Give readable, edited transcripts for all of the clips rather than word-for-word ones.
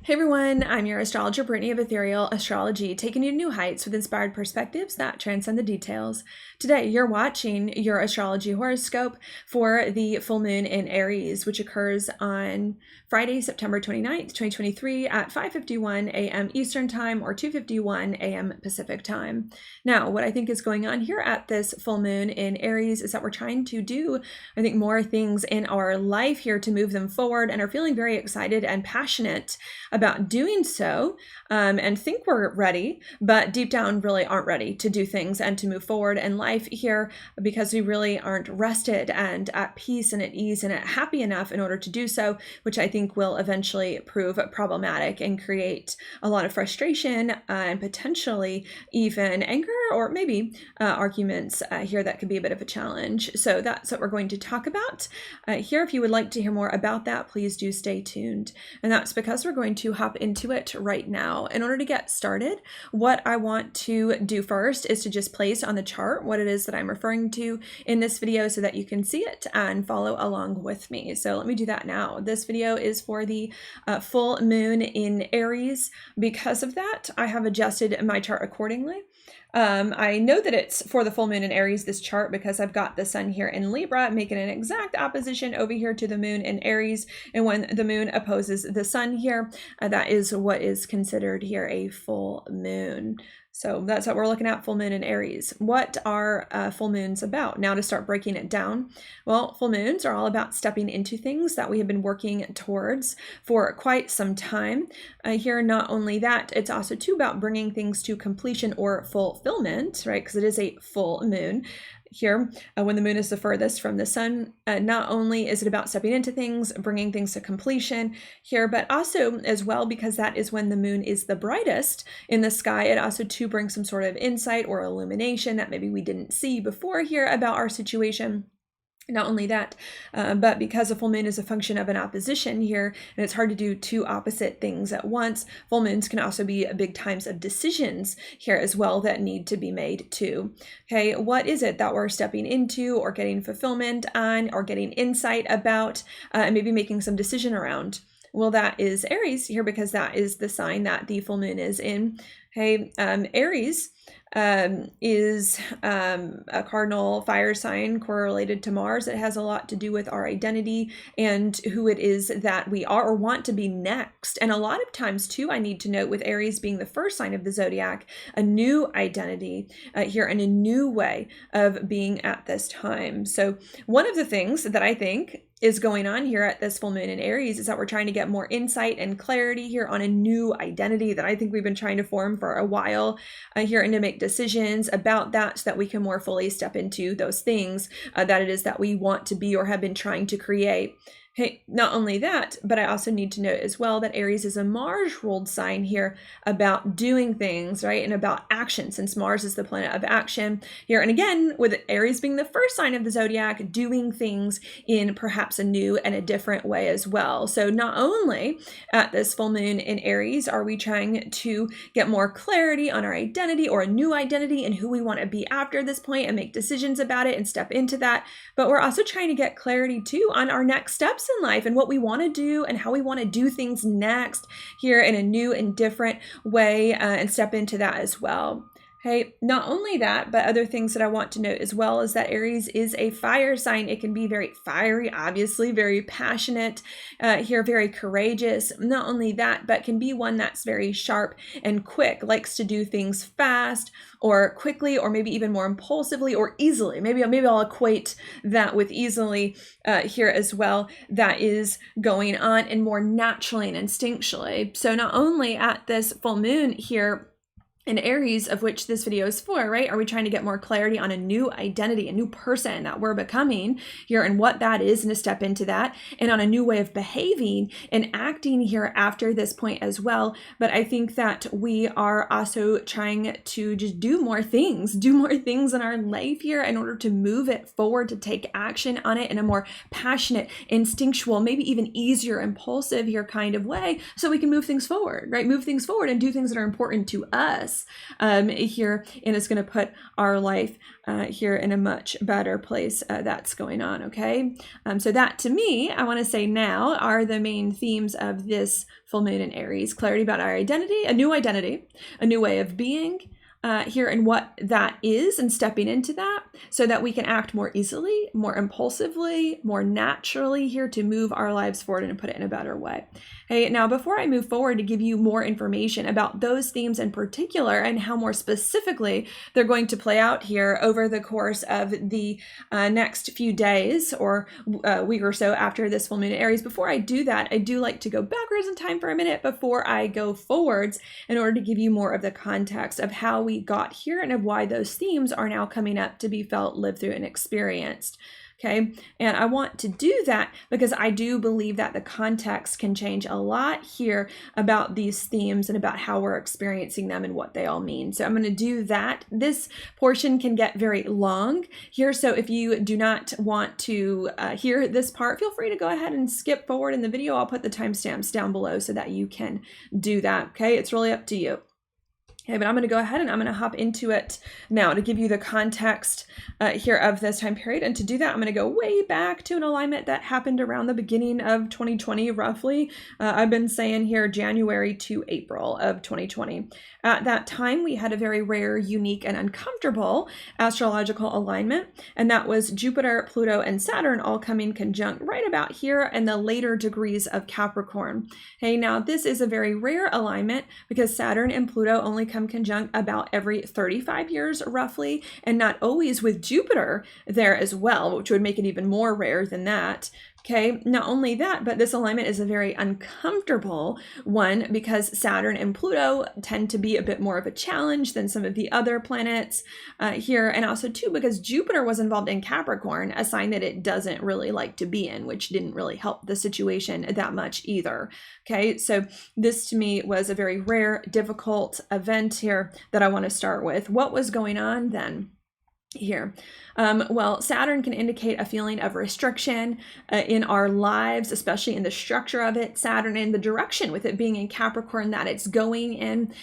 Hey everyone, I'm your astrologer Brittany of Ethereal Astrology, taking you to new heights with inspired perspectives that transcend the details. Today, you're watching your astrology horoscope for the full moon in Aries, which occurs on Friday, September 29th, 2023 at 5:51 a.m. Eastern Time or 2:51 a.m. Pacific Time. Now, what I think is going on here at this full moon in Aries is that we're trying to do, I think, more things in our life here to move them forward and are feeling very excited and passionate about doing so, and think we're ready, but deep down really aren't ready to do things and to move forward in life here because we really aren't rested and at peace and at ease and happy enough in order to do so, which I think will eventually prove problematic and create a lot of frustration and potentially even anger or maybe arguments here that could be a bit of a challenge. So that's what we're going to talk about here. If you would like to hear more about that, please do stay tuned. And that's because we're going to hop into it right now. In order to get started, what I want to do first is to just place on the chart what it is that I'm referring to in this video so that you can see it and follow along with me. So let me do that now. This video is for the full moon in Aries. Because of that, I have adjusted my chart accordingly. I know that it's for the full moon in Aries, this chart, because I've got the sun here in Libra, making an exact opposition over here to the moon in Aries. And when the moon opposes the sun here, that is what is considered here a full moon. So that's what we're looking at, full moon in Aries. What are full moons about? Now to start breaking it down, well, full moons are all about stepping into things that we have been working towards for quite some time. Here, not only that, it's also too about bringing things to completion or fulfillment, right? Because it is a full moon. Here, when the moon is the furthest from the sun, not only is it about stepping into things, bringing things to completion here, but also as well, because that is when the moon is the brightest in the sky, it also to bring some sort of insight or illumination that maybe we didn't see before here about our situation. Not only that, but because a full moon is a function of an opposition here, and it's hard to do two opposite things at once, full moons can also be big times of decisions here as well that need to be made too. Okay, what is it that we're stepping into or getting fulfillment on or getting insight about and maybe making some decision around? Well, that is Aries here because that is the sign that the full moon is in. Okay, Aries is a cardinal fire sign correlated to Mars. It has a lot to do with our identity and who it is that we are or want to be next. And a lot of times too, I need to note with Aries being the first sign of the zodiac, a new identity here and a new way of being at this time. So one of the things that I think is going on here at this full moon in Aries is that we're trying to get more insight and clarity here on a new identity that I think we've been trying to form for a while here, and to make decisions about that so that we can more fully step into those things that it is that we want to be or have been trying to create. Hey, not only that, but I also need to note as well that Aries is a Mars-ruled sign here about doing things, right? And about action, since Mars is the planet of action here. And again, with Aries being the first sign of the zodiac, doing things in perhaps a new and a different way as well. So not only at this full moon in Aries are we trying to get more clarity on our identity or a new identity and who we want to be after this point and make decisions about it and step into that, but we're also trying to get clarity too on our next steps in life and what we want to do and how we want to do things next here in a new and different way and step into that as well. Hey, not only that, but other things that I want to note as well is that Aries is a fire sign. It can be very fiery, obviously, very passionate here, very courageous. Not only that, but can be one that's very sharp and quick, likes to do things fast or quickly, or maybe even more impulsively or easily. Maybe I'll equate that with easily here as well. That is going on and more naturally and instinctually. So not only at this full moon here in Aries, of which this video is for, right? Are we trying to get more clarity on a new identity, a new person that we're becoming here and what that is, and to step into that, and on a new way of behaving and acting here after this point as well. But I think that we are also trying to just do more things in our life here in order to move it forward, to take action on it in a more passionate, instinctual, maybe even easier, impulsive here kind of way, so we can move things forward, right? Move things forward and do things that are important to us. us here, and it's going to put our life here in a much better place. That's going on, okay? So that, to me, I want to say now, are the main themes of this full moon in Aries. Clarity about our identity, a new way of being, here, and what that is, and stepping into that so that we can act more easily, more impulsively, more naturally here to move our lives forward and put it in a better way. Hey, now before I move forward to give you more information about those themes in particular and how more specifically they're going to play out here over the course of the next few days or a week or so after this full moon in Aries, before I do that, I do like to go backwards in time for a minute before I go forwards in order to give you more of the context of how we got here and of why those themes are now coming up to be felt, lived through, and experienced. Okay, and I want to do that because I do believe that the context can change a lot here about these themes and about how we're experiencing them and what they all mean. So I'm going to do that. This portion can get very long here, so if you do not want to hear this part, feel free to go ahead and skip forward in the video. I'll put the timestamps down below so that you can do that. Okay, it's really up to you. Okay, but I'm going to go ahead and I'm going to hop into it now to give you the context here of this time period. And to do that, I'm going to go way back to an alignment that happened around the beginning of 2020, roughly. I've been saying here January to April of 2020. At that time, we had a very rare, unique, and uncomfortable astrological alignment, and that was Jupiter, Pluto, and Saturn all coming conjunct right about here in the later degrees of Capricorn. Hey, now this is a very rare alignment because Saturn and Pluto only come conjunct about every 35 years roughly, and not always with Jupiter there as well, which would make it even more rare than that. Okay, not only that, but this alignment is a very uncomfortable one because Saturn and Pluto tend to be a bit more of a challenge than some of the other planets here. And also too, because Jupiter was involved in Capricorn, a sign that it doesn't really like to be in, which didn't really help the situation that much either. Okay, so this to me was a very rare, difficult event here that I want to start with. What was going on then? Here. Well, Saturn can indicate a feeling of restriction in our lives, especially in the structure of it. Saturn in the direction with it being in Capricorn that it's going in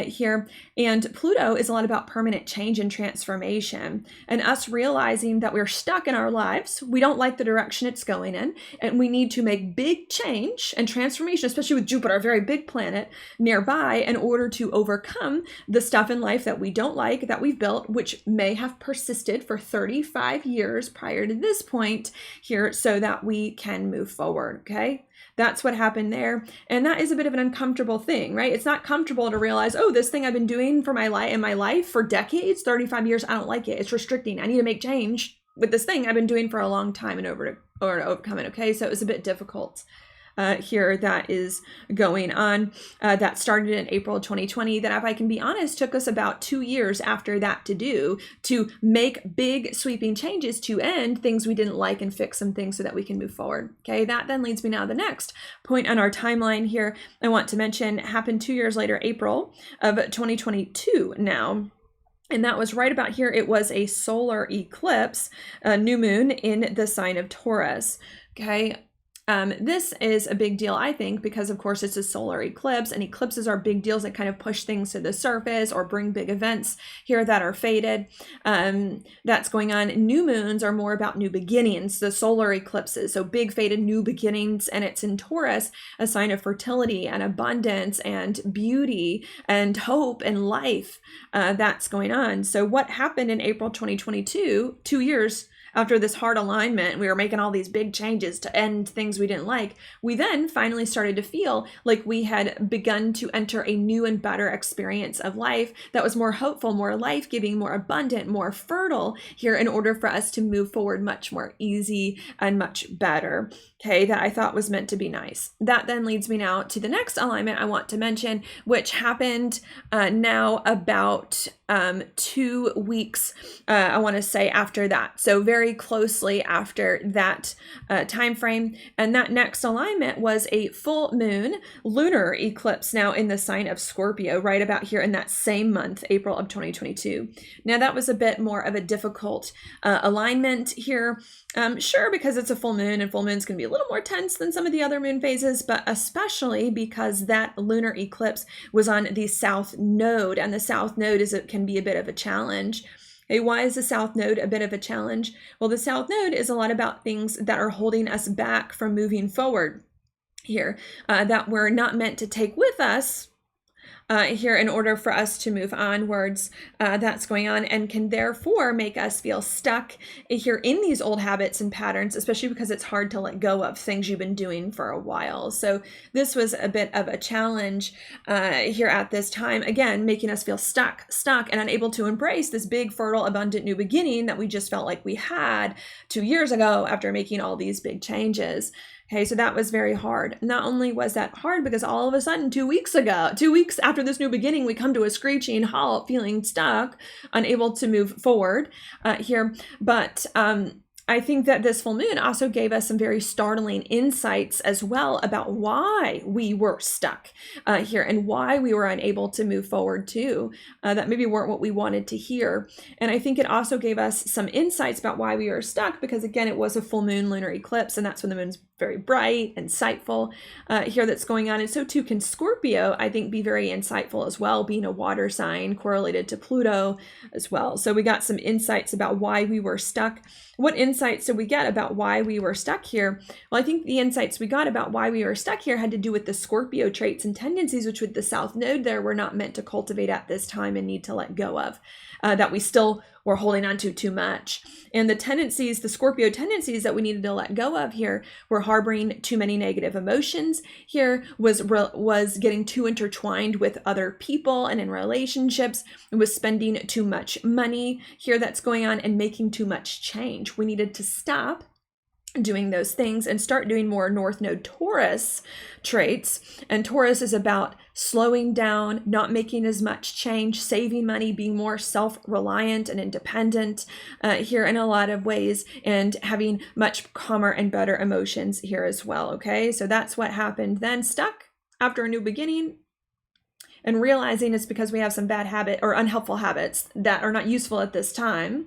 here. And Pluto is a lot about permanent change and transformation and us realizing that we're stuck in our lives. We don't like the direction it's going in, and we need to make big change and transformation, especially with Jupiter, a very big planet nearby, in order to overcome the stuff in life that we don't like, that we've built, which may have persisted for 35 years prior to this point here, so that we can move forward. Okay, that's what happened there, and that is a bit of an uncomfortable thing, right? It's not comfortable to realize, oh, this thing I've been doing for my life for decades, 35 years, I don't like it. It's restricting. I need to make change with this thing I've been doing for a long time in order to overcome it. Okay, so it was a bit difficult. Here that is going on. That started in April 2020, that, if I can be honest, took us about 2 years after that to make big sweeping changes to end things we didn't like and fix some things so that we can move forward. Okay, that then leads me now to the next point on our timeline here I want to mention happened 2 years later, April of 2022 now. And that was right about here. It was a solar eclipse, a new moon in the sign of Taurus. Okay. This is a big deal, I think, because of course it's a solar eclipse, and eclipses are big deals that kind of push things to the surface or bring big events here that are fated. That's going on. New moons are more about new beginnings, the solar eclipses, so big fated new beginnings, and it's in Taurus, a sign of fertility and abundance and beauty and hope and life. That's going on. So what happened in April 2022, 2 years after this hard alignment, we were making all these big changes to end things we didn't like. We then finally started to feel like we had begun to enter a new and better experience of life that was more hopeful, more life-giving, more abundant, more fertile here, in order for us to move forward much more easy and much better. Okay, that I thought was meant to be nice. That then leads me now to the next alignment I want to mention, which happened now about 2 weeks, I want to say, after that. So very closely after that time frame. And And that next alignment was a full moon lunar eclipse now in the sign of Scorpio, right about here in that same month, April of 2022. Now that was a bit more of a difficult alignment here. Sure, because it's a full moon, and full moon's going to be a little more tense than some of the other moon phases, but especially because that lunar eclipse was on the south node, and the south node can be a bit of a challenge. Hey, why is the south node a bit of a challenge? Well, the south node is a lot about things that are holding us back from moving forward here, that we're not meant to take with us here in order for us to move onwards. That's going on, and can therefore make us feel stuck here in these old habits and patterns, especially because it's hard to let go of things you've been doing for a while. So this was a bit of a challenge here at this time, again, making us feel stuck and unable to embrace this big, fertile, abundant new beginning that we just felt like we had 2 years ago after making all these big changes. Okay, so that was very hard. Not only was that hard because all of a sudden 2 weeks after this new beginning, we come to a screeching halt, feeling stuck, unable to move forward here. But I think that this full moon also gave us some very startling insights as well about why we were stuck here and why we were unable to move forward too, that maybe weren't what we wanted to hear. And I think it also gave us some insights about why we were stuck because, again, it was a full moon lunar eclipse, and that's when the moon's very bright, insightful here that's going on. And so too can Scorpio, I think, be very insightful as well, being a water sign correlated to Pluto as well. So we got some insights about why we were stuck. What insights did we get about why we were stuck here? Well, I think the insights we got about why we were stuck here had to do with the Scorpio traits and tendencies, which with the South Node there were not meant to cultivate at this time and need to let go of, that we still were holding on to too much. And the tendencies, the Scorpio tendencies that we needed to let go of here were harboring too many negative emotions here, was getting too intertwined with other people and in relationships, was spending too much money here that's going on, and making too much change. We needed to stop doing those things and start doing more North Node Taurus traits. And Taurus is about slowing down, not making as much change, saving money, being more self-reliant and independent here in a lot of ways, and having much calmer and better emotions here as well. Okay, so that's what happened then. Stuck after a new beginning, and realizing it's because we have some bad habit or unhelpful habits that are not useful at this time.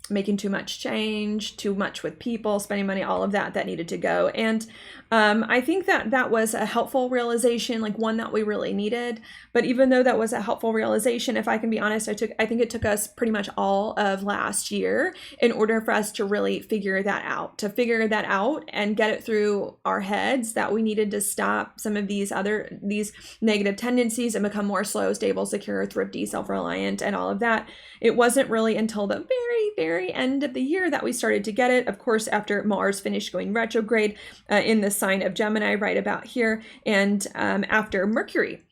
Making too much change, too much with people, spending money, all of that needed to go. And I think that was a helpful realization, like one that we really needed. But even though that was a helpful realization, if I can be honest, I think it took us pretty much all of last year in order for us to really figure that out, and get it through our heads that we needed to stop some of these negative tendencies and become more slow, stable, secure, thrifty, self-reliant, and all of that. It wasn't really until the very, very end of the year that we started to get it. Of course, after Mars finished going retrograde in the sign of Gemini right about here, and after Mercury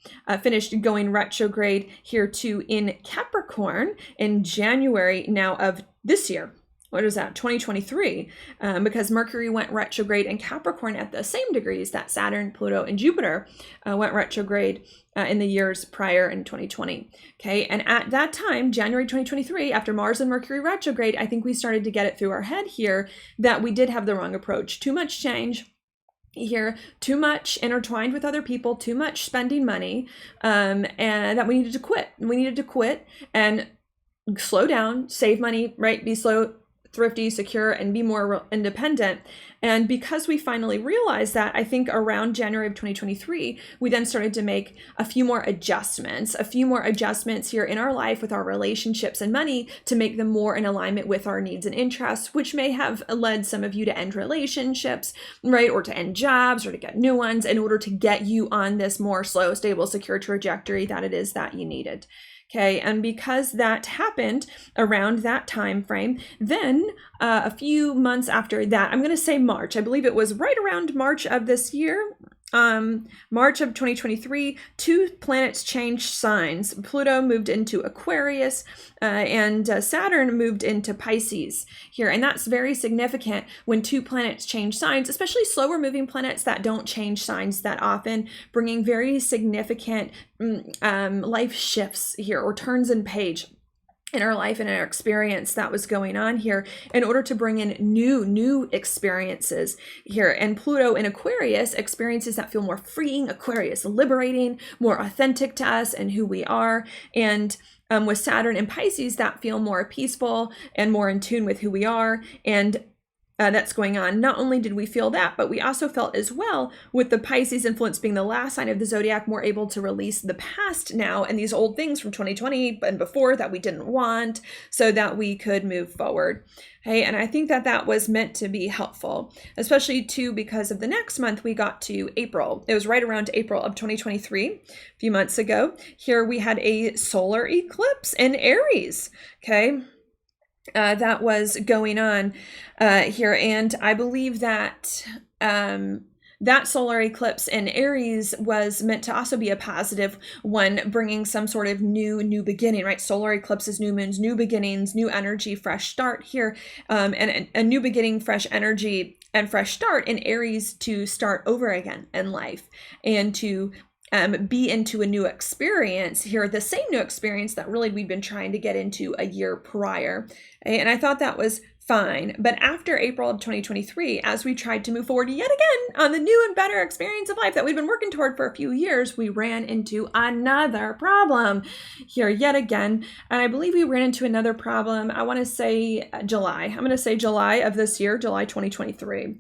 finished going retrograde here too in Capricorn in January now of this year. What is that? 2023, because Mercury went retrograde in Capricorn at the same degrees that Saturn, Pluto, and Jupiter went retrograde in the years prior in 2020. Okay, and at that time, January 2023, after Mars and Mercury retrograde, I think we started to get it through our head here that we did have the wrong approach. Too much change here, too much intertwined with other people, too much spending money, and that we needed to quit. We needed to quit and slow down, save money, right? Be slow, thrifty, secure, and be more independent. And because we finally realized that, I think around January of 2023, we then started to make a few more adjustments here in our life with our relationships and money to make them more in alignment with our needs and interests, which may have led some of you to end relationships, right? Or to end jobs or to get new ones in order to get you on this more slow, stable, secure trajectory that it is that you needed. Okay, and because that happened around that time frame, then a few months after that, I'm going to say March, I believe it was right around March of this year, March of 2023, two planets changed signs. Pluto moved into Aquarius and Saturn moved into Pisces here. And that's very significant when two planets change signs, especially slower moving planets that don't change signs that often, bringing very significant life shifts here or turns in page in our life and in our experience that was going on here in order to bring in new experiences here. And Pluto in Aquarius, experiences that feel more freeing, Aquarius liberating, more authentic to us and who we are. And with Saturn in Pisces, that feel more peaceful and more in tune with who we are. And that's going on. Not only did we feel that, but we also felt as well, with the Pisces influence being the last sign of the zodiac, more able to release the past now and these old things from 2020 and before that we didn't want, so that we could move forward. Okay, and I think that that was meant to be helpful, especially too because of the next month we got to April. It was right around April of 2023, a few months ago. Here we had a solar eclipse in Aries. Okay. That was going on here. And I believe that that solar eclipse in Aries was meant to also be a positive one, bringing some sort of new beginning, right? Solar eclipses, new moons, new beginnings, new energy, fresh start here, and a new beginning, fresh energy, and fresh start in Aries to start over again in life and to be into a new experience here, the same new experience that really we'd been trying to get into a year prior. And I thought that was fine. But after April of 2023, as we tried to move forward yet again on the new and better experience of life that we'd been working toward for a few years, we ran into another problem here yet again. And I believe we ran into another problem, I want to say July. I'm going to say July of this year, July 2023.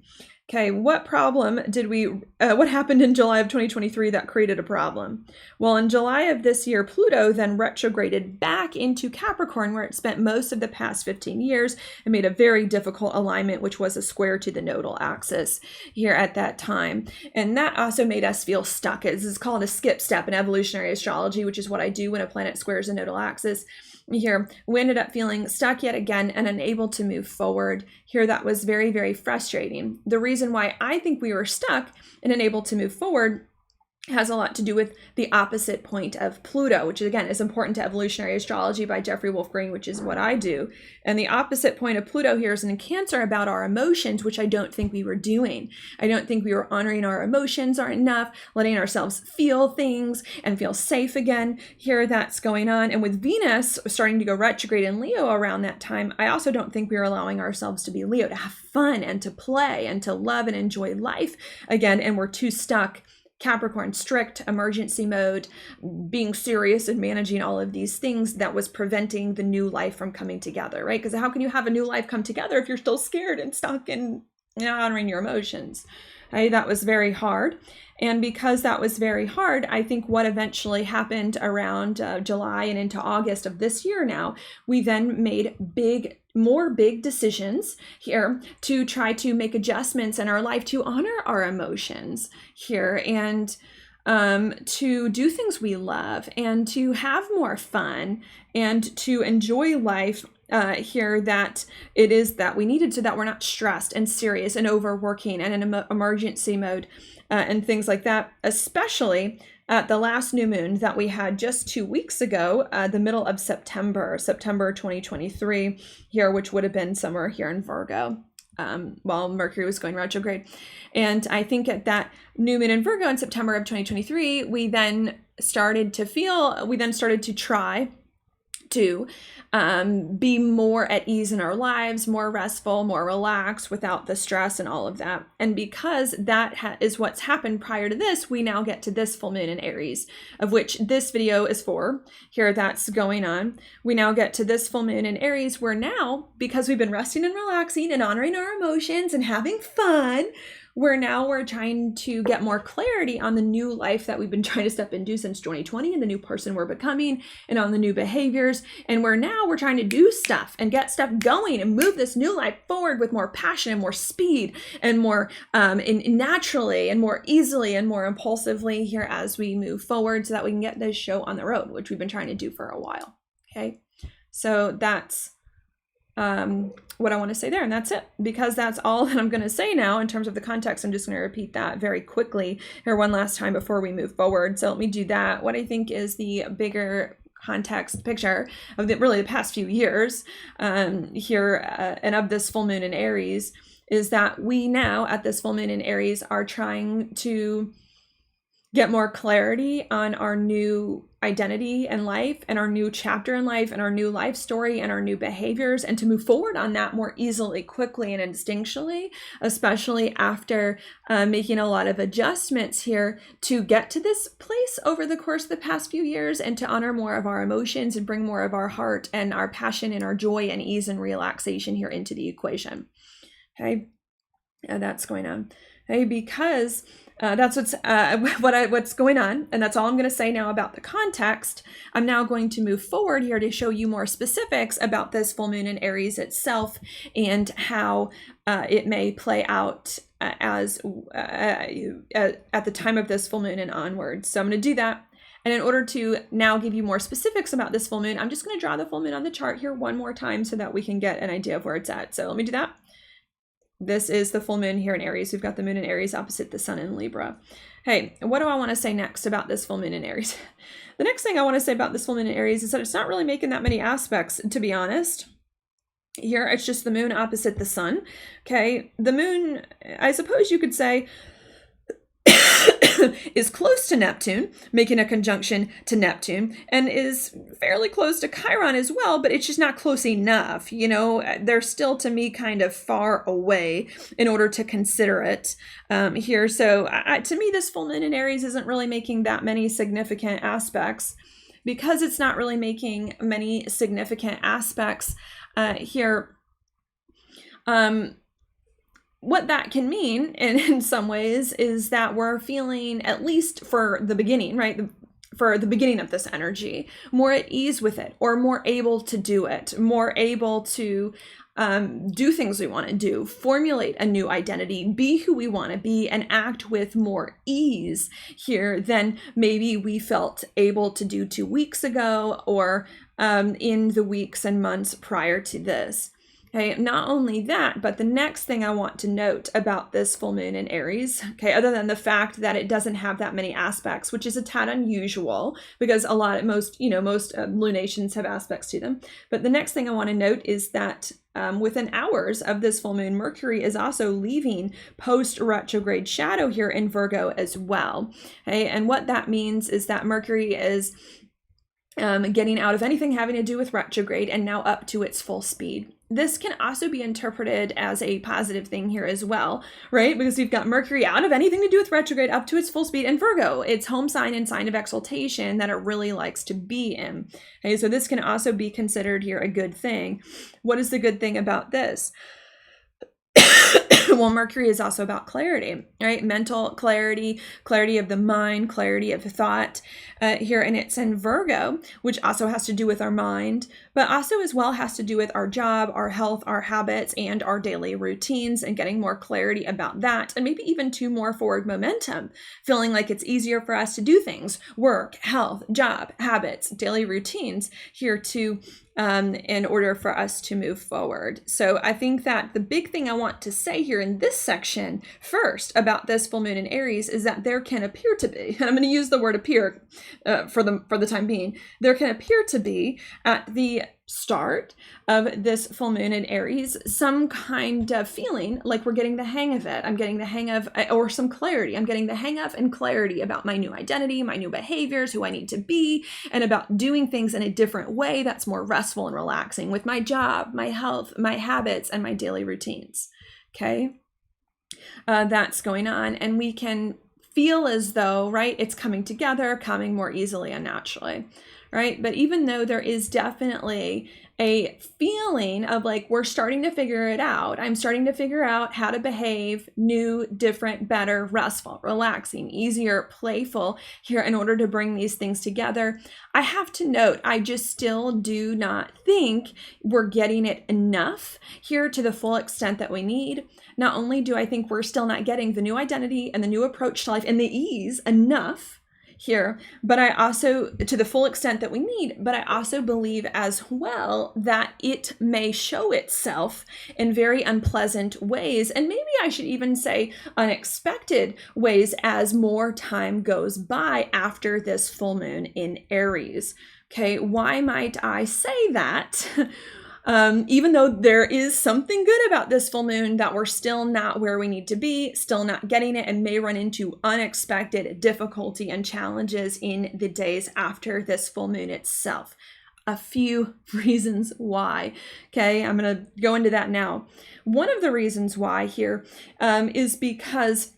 Okay, what problem did what happened in July of 2023 that created a problem? Well, in July of this year, Pluto then retrograded back into Capricorn, where it spent most of the past 15 years and made a very difficult alignment, which was a square to the nodal axis here at that time. And that also made us feel stuck. This is called a skip step in evolutionary astrology, which is what I do when a planet squares a nodal axis. Here, we ended up feeling stuck yet again and unable to move forward. Here, that was very, very frustrating. The reason why I think we were stuck and unable to move forward has a lot to do with the opposite point of Pluto, which again is important to evolutionary astrology by Jeffrey Wolf Green, which is what I do. And the opposite point of Pluto here is in Cancer about our emotions, which I don't think we were doing. I don't think we were honoring our emotions or enough, letting ourselves feel things and feel safe again. Here that's going on. And with Venus starting to go retrograde in Leo around that time, I also don't think we were allowing ourselves to be Leo, to have fun and to play and to love and enjoy life again. And we're too stuck Capricorn, strict, emergency mode, being serious and managing all of these things that was preventing the new life from coming together, right? Because how can you have a new life come together if you're still scared and stuck and not honoring your emotions? Right? That was very hard. And because that was very hard, I think what eventually happened around July and into August of this year now, we then made more big decisions here to try to make adjustments in our life to honor our emotions here and to do things we love and to have more fun and to enjoy life here that it is that we needed, so that we're not stressed and serious and overworking and in emergency mode and things like that, especially at the last new moon that we had just 2 weeks ago, the middle of September 2023 here, which would have been somewhere here in Virgo while Mercury was going retrograde. And I think at that new moon in Virgo in September of 2023, we then started to try to be more at ease in our lives, more restful, more relaxed without the stress and all of that. And because that is what's happened prior to this, we now get to this full moon in Aries, of which this video is for. Here that's going on. We now get to this full moon in Aries, where now, because we've been resting and relaxing and honoring our emotions and having fun, we're trying to get more clarity on the new life that we've been trying to step into since 2020 and the new person we're becoming and on the new behaviors. And we're trying to do stuff and get stuff going and move this new life forward with more passion and more speed and more naturally and more easily and more impulsively here as we move forward, so that we can get this show on the road, which we've been trying to do for a while. Okay, so that's what I want to say there, and that's it, because that's all that I'm going to say now in terms of the context. I'm just going to repeat that very quickly here one last time before we move forward. So let me do that. What I think is the bigger context picture of the past few years here and of this full moon in Aries is that we now at this full moon in Aries are trying to get more clarity on our new identity in life and our new chapter in life and our new life story and our new behaviors, and to move forward on that more easily, quickly, and instinctually, especially after making a lot of adjustments here to get to this place over the course of the past few years, and to honor more of our emotions and bring more of our heart and our passion and our joy and ease and relaxation here into the equation. Okay, that's going on. Okay, because that's what's going on, and that's all I'm going to say now about the context. I'm now going to move forward here to show you more specifics about this full moon in Aries itself and how it may play out as at the time of this full moon and onwards. So I'm going to do that. And in order to now give you more specifics about this full moon, I'm just going to draw the full moon on the chart here one more time so that we can get an idea of where it's at. So let me do that. This is the full moon here in Aries. We've got the moon in Aries opposite the sun in Libra. Hey, what do I want to say next about this full moon in Aries? The next thing I want to say about this full moon in Aries is that it's not really making that many aspects, to be honest. Here, it's just the moon opposite the sun. Okay, the moon, I suppose you could say, is close to Neptune, making a conjunction to Neptune, and is fairly close to Chiron as well, but it's just not close enough. You know, they're still, to me, kind of far away in order to consider it here. So to me, this full moon in Aries isn't really making that many significant aspects. Because it's not really making many significant aspects here, what that can mean in some ways is that we're feeling, at least for the beginning, right? For the beginning of this energy, more at ease with it, or more able to do it, more able to do things we want to do, formulate a new identity, be who we want to be, and act with more ease here than maybe we felt able to do 2 weeks ago, or in the weeks and months prior to this. Okay, not only that, but the next thing I want to note about this full moon in Aries, okay, other than the fact that it doesn't have that many aspects, which is a tad unusual because most lunations have aspects to them. But the next thing I want to note is that within hours of this full moon, Mercury is also leaving post-retrograde shadow here in Virgo as well. Okay, and what that means is that Mercury is getting out of anything having to do with retrograde and now up to its full speed. This can also be interpreted as a positive thing here as well, right? Because we've got Mercury out of anything to do with retrograde up to its full speed in Virgo, its home sign and sign of exaltation that it really likes to be in. Okay, so this can also be considered here a good thing. What is the good thing about this? Well, Mercury is also about clarity, right? Mental clarity, clarity of the mind, clarity of thought here. And it's in Virgo, which also has to do with our mind, but also as well has to do with our job, our health, our habits, and our daily routines, and getting more clarity about that. And maybe even more forward momentum, feeling like it's easier for us to do things, work, health, job, habits, daily routines here to in order for us to move forward. So I think that the big thing I want to say here in this section first about this full moon in Aries is that there can appear to be, and I'm going to use the word appear for the time being, there can appear to be at the start of this full moon in Aries some kind of feeling like we're getting the hang of it. I'm getting the hang of, or some clarity. I'm getting the hang of and clarity about my new identity, my new behaviors, who I need to be, and about doing things in a different way that's more restful and relaxing with my job, my health, my habits, and my daily routines. Okay, that's going on, and we can feel as though, right, it's coming together, coming more easily and naturally. Right? But even though there is definitely a feeling of like, we're starting to figure it out. I'm starting to figure out how to behave new, different, better, restful, relaxing, easier, playful here in order to bring these things together. I have to note, I just still do not think we're getting it enough here to the full extent that we need. Not only do I think we're still not getting the new identity and the new approach to life and the ease enough here, but I also, to the full extent that we need, but I also believe as well that it may show itself in very unpleasant ways, and maybe I should even say unexpected ways as more time goes by after this full moon in Aries. Okay, why might I say that? Even though there is something good about this full moon, that we're still not where we need to be, still not getting it, and may run into unexpected difficulty and challenges in the days after this full moon itself. A few reasons why. Okay, I'm going to go into that now. One of the reasons why here is because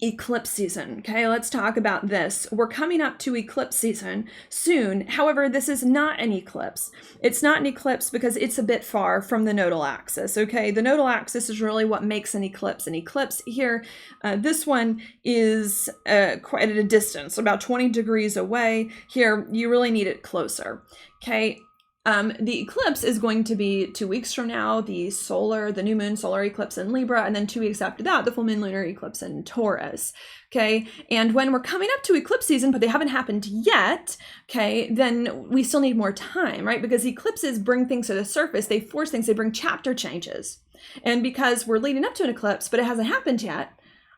eclipse season. Okay, let's talk about this. We're coming up to eclipse season soon. However, this is not an eclipse. It's not an eclipse because it's a bit far from the nodal axis. Okay, the nodal axis is really what makes an eclipse. An eclipse here, this one is quite at a distance, about 20 degrees away. Here, you really need it closer. Okay. The eclipse is going to be 2 weeks from now, the new moon solar eclipse in Libra, and then 2 weeks after that, the full moon lunar eclipse in Taurus. Okay. And when we're coming up to eclipse season, but they haven't happened yet, okay, then we still need more time, right? Because eclipses bring things to the surface. They force things, they bring chapter changes. And because we're leading up to an eclipse, but it hasn't happened yet,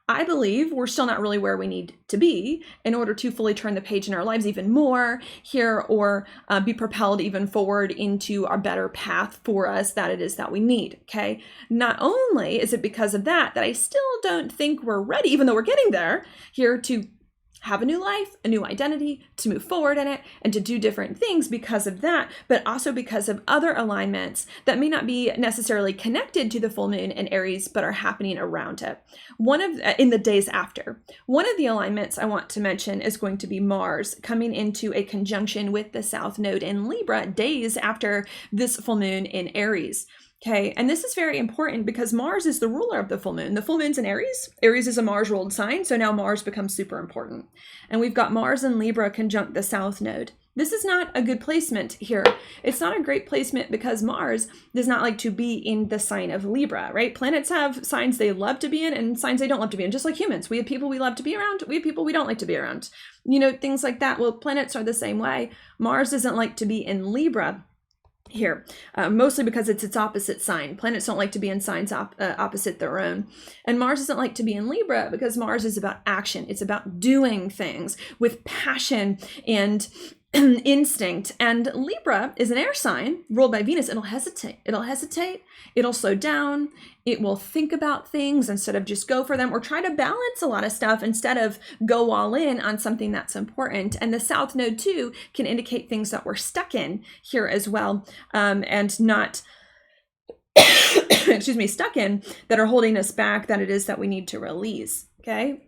I believe we're still not really where we need to be in order to fully turn the page in our lives even more here, or be propelled even forward into a better path for us that it is that we need. Okay. Not only is it because of that I still don't think we're ready, even though we're getting there, here to have a new life, a new identity, to move forward in it, and to do different things because of that, but also because of other alignments that may not be necessarily connected to the full moon in Aries, but are happening around it. In the days after. One of the alignments I want to mention is going to be Mars coming into a conjunction with the South Node in Libra days after this full moon in Aries. Okay, and this is very important because Mars is the ruler of the full moon. The full moon's in Aries. Aries is a Mars-ruled sign, so now Mars becomes super important. And we've got Mars and Libra conjunct the South Node. This is not a good placement here. It's not a great placement because Mars does not like to be in the sign of Libra, right? Planets have signs they love to be in and signs they don't love to be in, just like humans. We have people we love to be around. We have people we don't like to be around. Things like that. Well, planets are the same way. Mars doesn't like to be in Libra here, mostly because it's its opposite sign. Planets don't like to be in signs opposite their own. And Mars doesn't like to be in Libra because Mars is about action. It's about doing things with passion and instinct. And Libra is an air sign ruled by Venus. It'll hesitate. It'll slow down. It will think about things instead of just go for them, or try to balance a lot of stuff instead of go all in on something that's important. And the South Node too can indicate things that we're stuck in here as well, and not stuck in, that are holding us back, that it is that we need to release. Okay.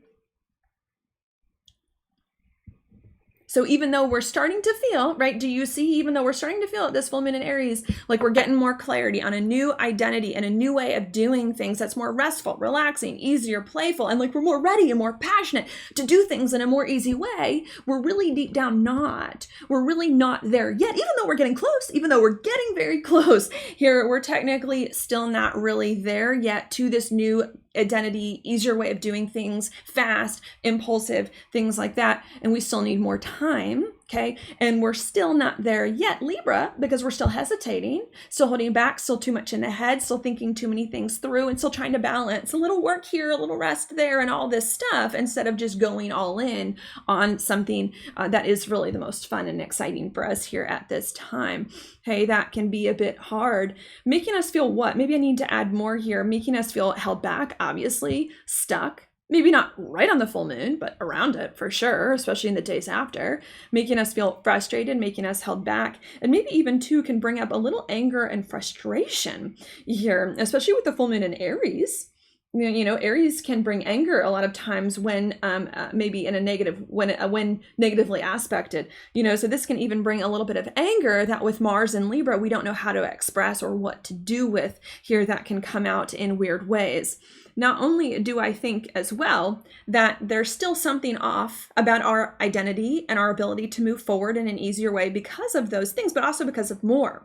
So even though we're starting to feel, right, do you see, even though we're starting to feel at this full moon in Aries, like we're getting more clarity on a new identity and a new way of doing things that's more restful, relaxing, easier, playful, and like we're more ready and more passionate to do things in a more easy way, we're really deep down not. We're really not there yet, even though we're getting close, even though we're getting very close. Here, we're technically still not really there yet to this new identity, easier way of doing things, fast, impulsive, things like that. And we still need more time. Okay. And we're still not there yet, Libra, because we're still hesitating, still holding back, still too much in the head, still thinking too many things through, and still trying to balance a little work here, a little rest there, and all this stuff, instead of just going all in on something that is really the most fun and exciting for us here at this time. Hey, that can be a bit hard, making us feel what? Maybe I need to add more here, making us feel held back, obviously, stuck. Maybe not right on the full moon, but around it for sure, especially in the days after, making us feel frustrated, making us held back, and maybe even too can bring up a little anger and frustration here, especially with the full moon in Aries. Aries can bring anger a lot of times when maybe in a negative, when negatively aspected, so this can even bring a little bit of anger that with Mars and Libra, we don't know how to express or what to do with here, that can come out in weird ways. Not only do I think as well that there's still something off about our identity and our ability to move forward in an easier way because of those things, but also because of more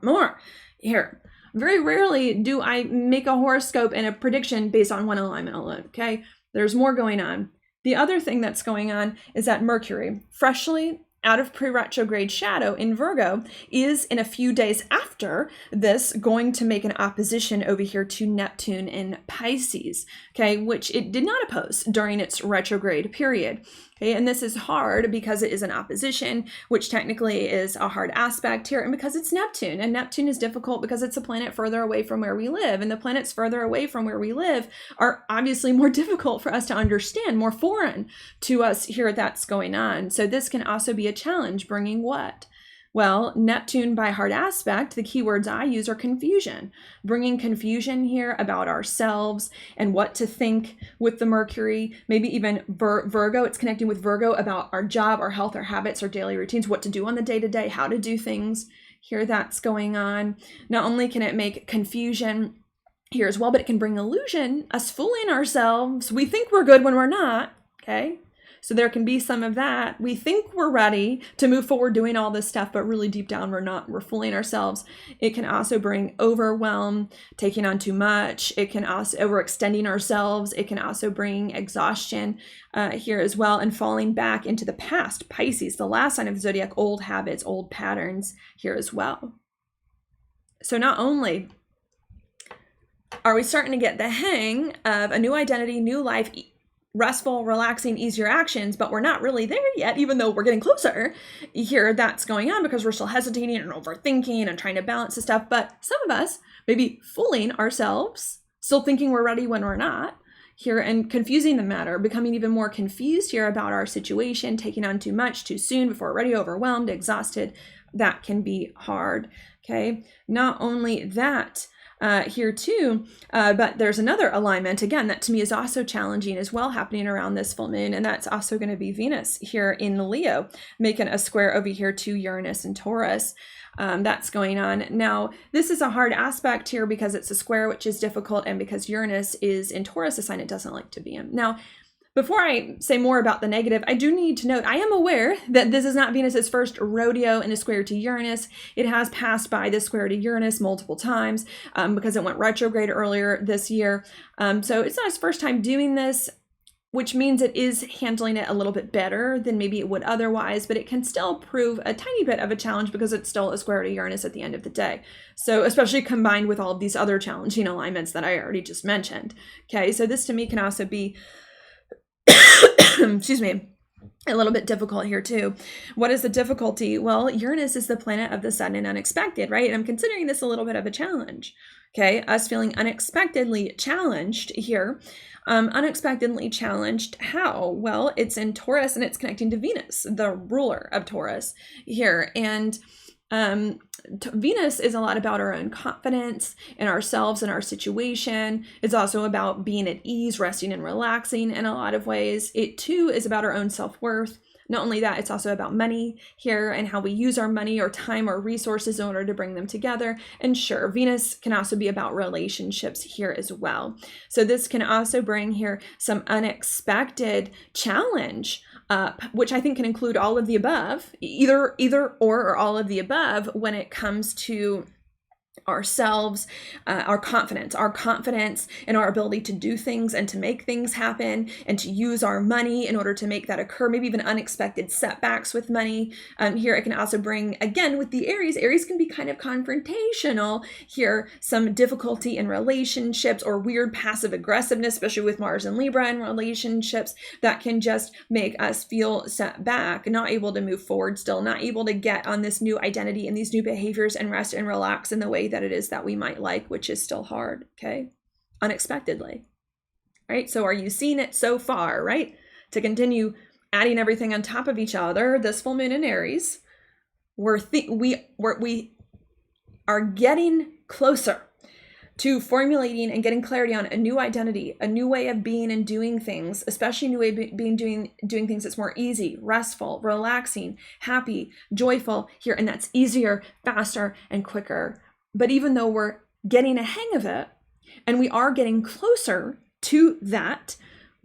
here. Very rarely do I make a horoscope and a prediction based on one alignment alone, okay? There's more going on. The other thing that's going on is that Mercury, freshly out of pre-retrograde shadow in Virgo is in a few days after this going to make an opposition over here to Neptune in Pisces, okay, which it did not oppose during its retrograde period. Okay, and this is hard because it is an opposition, which technically is a hard aspect here, and because it's Neptune, and Neptune is difficult because it's a planet further away from where we live, and the planets further away from where we live are obviously more difficult for us to understand, more foreign to us here that's going on. So this can also be a challenge, bringing what? Well, Neptune by hard aspect, the keywords I use are confusion, bringing confusion here about ourselves and what to think with the Mercury, maybe even Virgo. It's connecting with Virgo about our job, our health, our habits, our daily routines, what to do on the day-to-day, how to do things. Here that's going on. Not only can it make confusion here as well, but it can bring illusion, us fooling ourselves. We think we're good when we're not, okay? So there can be some of that. We think we're ready to move forward doing all this stuff, but really deep down, we're not. We're fooling ourselves. It can also bring overwhelm, taking on too much. It can also overextending ourselves. It can also bring exhaustion here as well, and falling back into the past. Pisces, the last sign of the zodiac, old habits, old patterns here as well. So not only are we starting to get the hang of a new identity, new life, restful, relaxing, easier actions, but we're not really there yet, even though we're getting closer here, that's going on because we're still hesitating and overthinking and trying to balance the stuff. But some of us may be fooling ourselves, still thinking we're ready when we're not here, and confusing the matter, becoming even more confused here about our situation, taking on too much too soon before we're ready, overwhelmed, exhausted. That can be hard, okay? Not only that, here too, but there's another alignment, again, that to me is also challenging as well, happening around this full moon, and that's also going to be Venus here in Leo, making a square over here to Uranus and Taurus. That's going on. Now, this is a hard aspect here because it's a square, which is difficult, and because Uranus is in Taurus, a sign it doesn't like to be in. Now, before I say more about the negative, I do need to note, I am aware that this is not Venus's first rodeo in a square to Uranus. It has passed by this square to Uranus multiple times because it went retrograde earlier this year. So it's not his first time doing this, which means it is handling it a little bit better than maybe it would otherwise, but it can still prove a tiny bit of a challenge because it's still a square to Uranus at the end of the day. So especially combined with all of these other challenging alignments that I already just mentioned. Okay, so this to me can also be excuse me, a little bit difficult here too. What is the difficulty? Well, Uranus is the planet of the sudden and unexpected, right? And I'm considering this a little bit of a challenge. Okay, us feeling unexpectedly challenged here. Unexpectedly challenged how? Well, it's in Taurus and it's connecting to Venus, the ruler of Taurus here. And Venus is a lot about our own confidence in ourselves and our situation. It's also about being at ease, resting and relaxing in a lot of ways. It too is about our own self-worth. Not only that, it's also about money here and how we use our money or time or resources in order to bring them together. And sure, Venus can also be about relationships here as well. So this can also bring here some unexpected challenge up, which I think can include all of the above, either or all of the above when it comes to ourselves, our confidence in our ability to do things and to make things happen and to use our money in order to make that occur, maybe even unexpected setbacks with money. Here it can also bring, again, with the Aries can be kind of confrontational here, some difficulty in relationships or weird passive aggressiveness, especially with Mars and Libra in relationships, that can just make us feel set back, not able to move forward still, not able to get on this new identity and these new behaviors and rest and relax in the way that it is that we might like, which is still hard, okay? Unexpectedly, right? So are you seeing it so far, right? To continue adding everything on top of each other, this full moon in Aries, we are getting closer to formulating and getting clarity on a new identity, a new way of being and doing things, especially a new way of doing things that's more easy, restful, relaxing, happy, joyful here. And that's easier, faster, and quicker. But even though we're getting a hang of it and we are getting closer to that,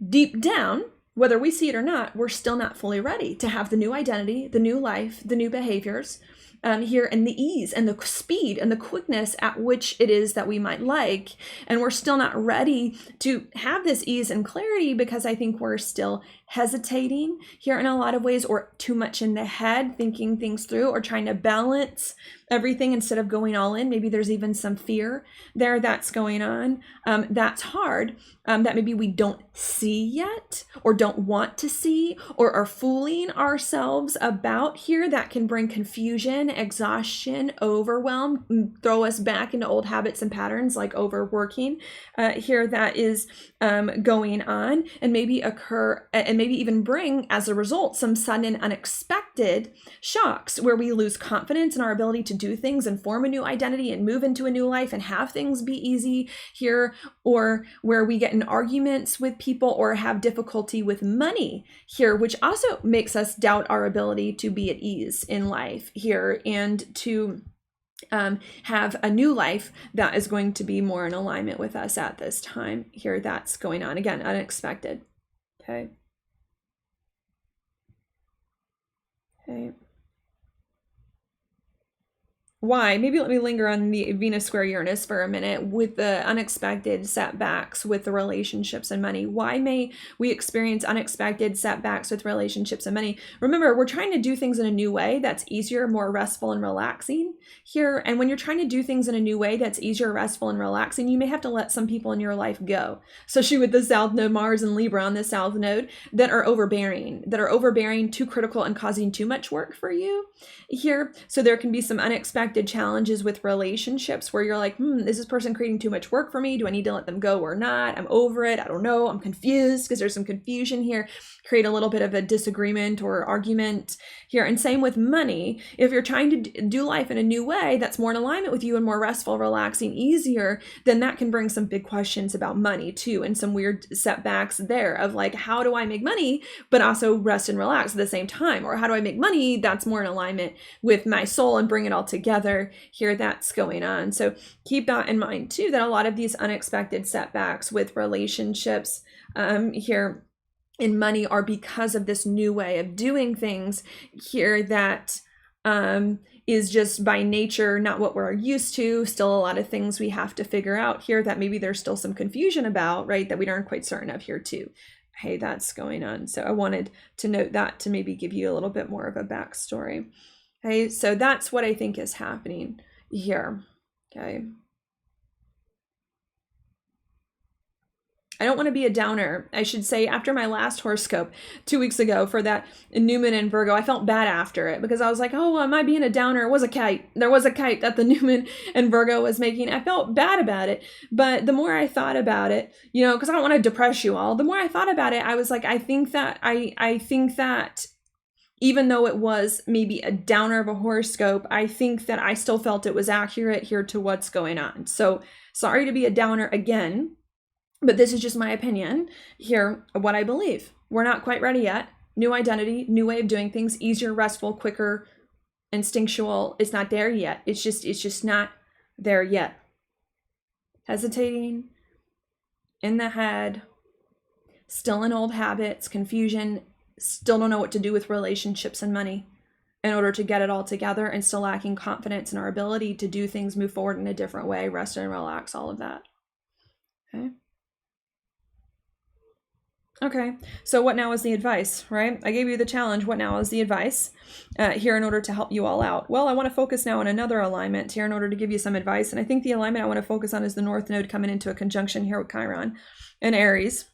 deep down, whether we see it or not, we're still not fully ready to have the new identity, the new life, the new behaviors, here, and the ease and the speed and the quickness at which it is that we might like. And we're still not ready to have this ease and clarity because I think we're still hesitating here in a lot of ways, or too much in the head, thinking things through, or trying to balance everything instead of going all in. Maybe there's even some fear there that's going on. That's hard, that maybe we don't see yet, or don't want to see, or are fooling ourselves about here. That can bring confusion, exhaustion, overwhelm, throw us back into old habits and patterns like overworking here that is going on, and maybe occur, and maybe even bring as a result some sudden unexpected shocks where we lose confidence in our ability to do things and form a new identity and move into a new life and have things be easy here, or where we get in arguments with people or have difficulty with money here, which also makes us doubt our ability to be at ease in life here and to have a new life that is going to be more in alignment with us at this time here. That's going on. Again, unexpected. Okay. Why? Maybe let me linger on the Venus square Uranus for a minute with the unexpected setbacks with the relationships and money. Why may we experience unexpected setbacks with relationships and money? Remember, we're trying to do things in a new way that's easier, more restful and relaxing here. And when you're trying to do things in a new way that's easier, restful and relaxing, you may have to let some people in your life go. Especially with the South Node, Mars and Libra on the South Node, that are overbearing, too critical and causing too much work for you here. So there can be some unexpected challenges with relationships where you're like, is this person creating too much work for me? Do I need to let them go or not? I'm over it. I don't know. I'm confused, because there's some confusion here. Create a little bit of a disagreement or argument here. And same with money. If you're trying to do life in a new way that's more in alignment with you and more restful, relaxing, easier, then that can bring some big questions about money too, and some weird setbacks there of like, how do I make money but also rest and relax at the same time? Or how do I make money that's more in alignment with my soul and bring it all together here? That's going on. So keep that in mind too, that a lot of these unexpected setbacks with relationships here in money are because of this new way of doing things here that is just by nature not what we're used to. Still a lot of things we have to figure out here that maybe there's still some confusion about, right, that we aren't quite certain of here too. Hey, that's going on. So I wanted to note that to maybe give you a little bit more of a backstory. Okay, so that's what I think is happening here. Okay. I don't want to be a downer. I should say, after my last horoscope 2 weeks ago for that new moon in Virgo, I felt bad after it because I was like, oh, am I being a downer? It was a kite. There was a kite that the new moon in Virgo was making. I felt bad about it. But the more I thought about it, because I don't want to depress you all, the more I thought about it, I was like, I think that even though it was maybe a downer of a horoscope, I think that I still felt it was accurate here to what's going on. So sorry to be a downer again. But this is just my opinion here, what I believe. We're not quite ready yet. New identity, new way of doing things, easier, restful, quicker, instinctual. It's not there yet. It's just not there yet. Hesitating, in the head, still in old habits, confusion, still don't know what to do with relationships and money in order to get it all together, and still lacking confidence in our ability to do things, move forward in a different way, rest and relax, all of that. Okay, so what now is the advice, right? I gave you the challenge. What now is the advice here in order to help you all out? Well, I want to focus now on another alignment here in order to give you some advice. And I think the alignment I want to focus on is the North Node coming into a conjunction here with Chiron and Aries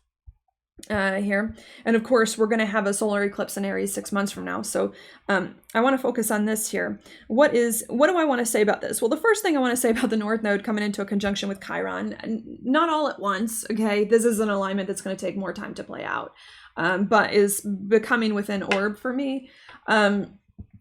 here. And of course, we're going to have a solar eclipse in Aries 6 months from now. So I want to focus on this here. What do I want to say about this? Well, the first thing I want to say about the North Node coming into a conjunction with Chiron, not all at once, okay? This is an alignment that's going to take more time to play out, but is becoming within orb for me.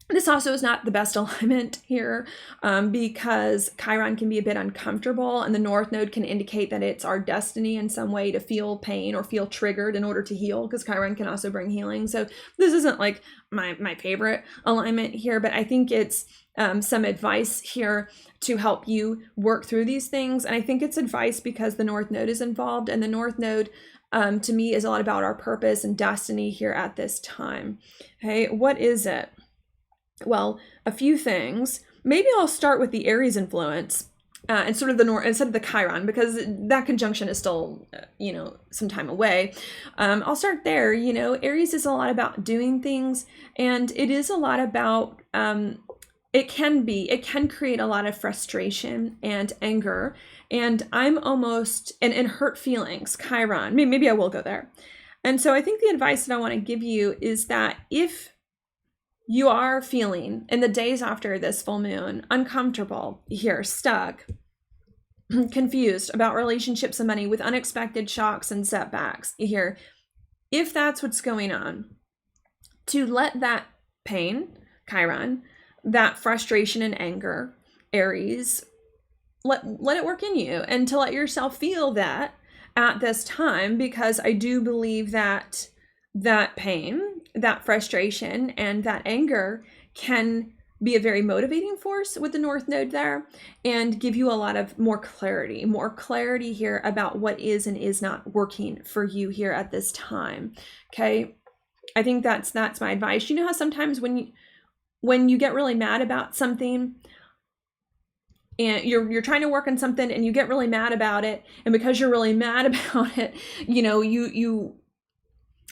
This also is not the best alignment here because Chiron can be a bit uncomfortable, and the North Node can indicate that it's our destiny in some way to feel pain or feel triggered in order to heal, because Chiron can also bring healing. So this isn't like my favorite alignment here, but I think it's some advice here to help you work through these things. And I think it's advice because the North Node is involved, and the North Node to me is a lot about our purpose and destiny here at this time. Okay, what is it? Well, a few things. Maybe I'll start with the Aries influence and sort of instead of the Chiron, because that conjunction is still, some time away. I'll start there. Aries is a lot about doing things, and it is a lot about, it can create a lot of frustration and anger, and and hurt feelings, Chiron. Maybe I will go there. And so I think the advice that I want to give you is that if you are feeling in the days after this full moon uncomfortable here, stuck, confused about relationships and money with unexpected shocks and setbacks here, if that's what's going on, to let that pain, Chiron, that frustration and anger, Aries, let it work in you, and to let yourself feel that at this time, because I do believe that that pain, that frustration, and that anger can be a very motivating force with the North Node there, and give you a lot of more clarity here about what is and is not working for you here at this time. Okay, I think that's my advice. You know how sometimes when you get really mad about something, and you're trying to work on something and you get really mad about it, and because you're really mad about it, you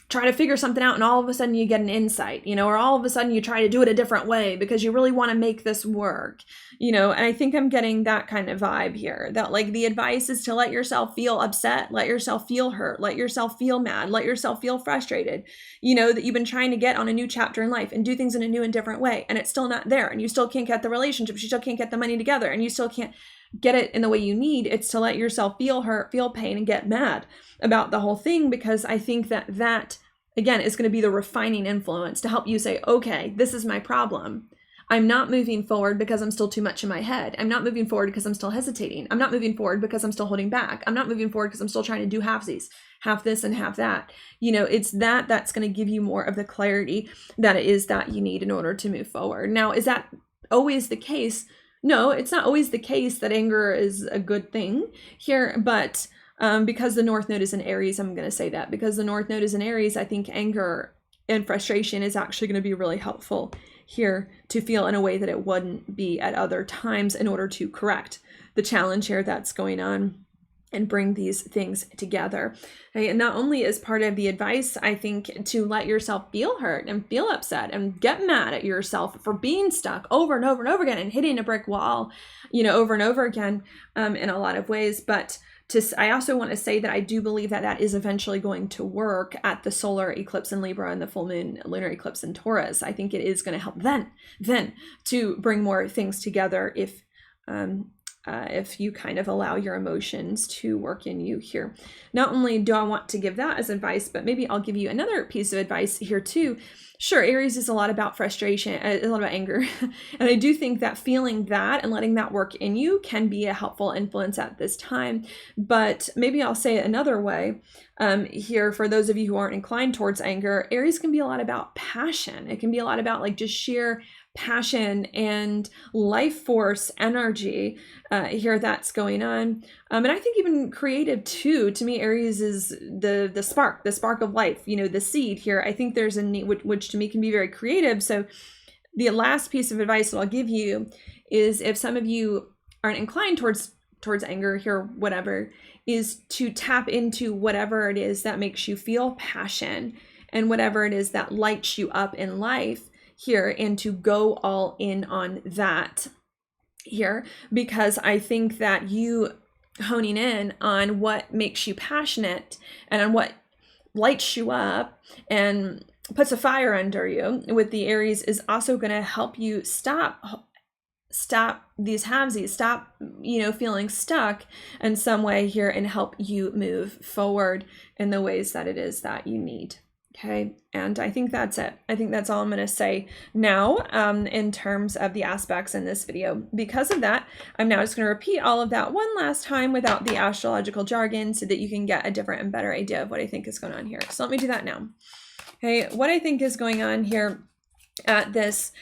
try to figure something out, and all of a sudden you get an insight, or all of a sudden you try to do it a different way because you really want to make this work, and I think I'm getting that kind of vibe here, that like the advice is to let yourself feel upset, let yourself feel hurt, let yourself feel mad, let yourself feel frustrated, that you've been trying to get on a new chapter in life and do things in a new and different way, and it's still not there, and you still can't get the relationships, you still can't get the money together, and you still can't get it in the way you need. It's to let yourself feel hurt, feel pain, and get mad about the whole thing, because I think that again is going to be the refining influence to help you say, okay, this is my problem. I'm not moving forward because I'm still too much in my head. I'm not moving forward because I'm still hesitating. I'm not moving forward because I'm still holding back. I'm not moving forward because I'm still trying to do halfsies, half this and half that. It's that's going to give you more of the clarity that it is that you need in order to move forward. Now, is that always the case? No, it's not always the case that anger is a good thing here, but because the North Node is in Aries, I'm going to say that. Because the North Node is in Aries, I think anger and frustration is actually going to be really helpful here to feel in a way that it wouldn't be at other times, in order to correct the challenge here that's going on and bring these things together. Okay? And not only is part of the advice, I think, to let yourself feel hurt and feel upset and get mad at yourself for being stuck over and over and over again and hitting a brick wall, over and over again in a lot of ways. But I also want to say that I do believe that is eventually going to work at the solar eclipse in Libra and the full moon lunar eclipse in Taurus. I think it is going to help then to bring more things together if you kind of allow your emotions to work in you here. Not only do I want to give that as advice, but maybe I'll give you another piece of advice here too. Sure, Aries is a lot about frustration, a lot about anger. And I do think that feeling that and letting that work in you can be a helpful influence at this time. But maybe I'll say it another way here, for those of you who aren't inclined towards anger, Aries can be a lot about passion. It can be a lot about like just sheer passion and life force energy here that's going on, and I think even creative too. To me, Aries is the spark of life, the seed here. I think there's a need, which to me can be very creative. So the last piece of advice that I'll give you is, if some of you aren't inclined towards anger here, whatever, is to tap into whatever it is that makes you feel passion and whatever it is that lights you up in life here, and to go all in on that here, because I think that you honing in on what makes you passionate and on what lights you up and puts a fire under you with the Aries is also going to help you stop these halvesies, stop feeling stuck in some way here, and help you move forward in the ways that it is that you need. Okay, and I think that's it. I think that's all I'm going to say now in terms of the aspects in this video. Because of that, I'm now just going to repeat all of that one last time without the astrological jargon, so that you can get a different and better idea of what I think is going on here. So let me do that now. Okay, what I think is going on here at this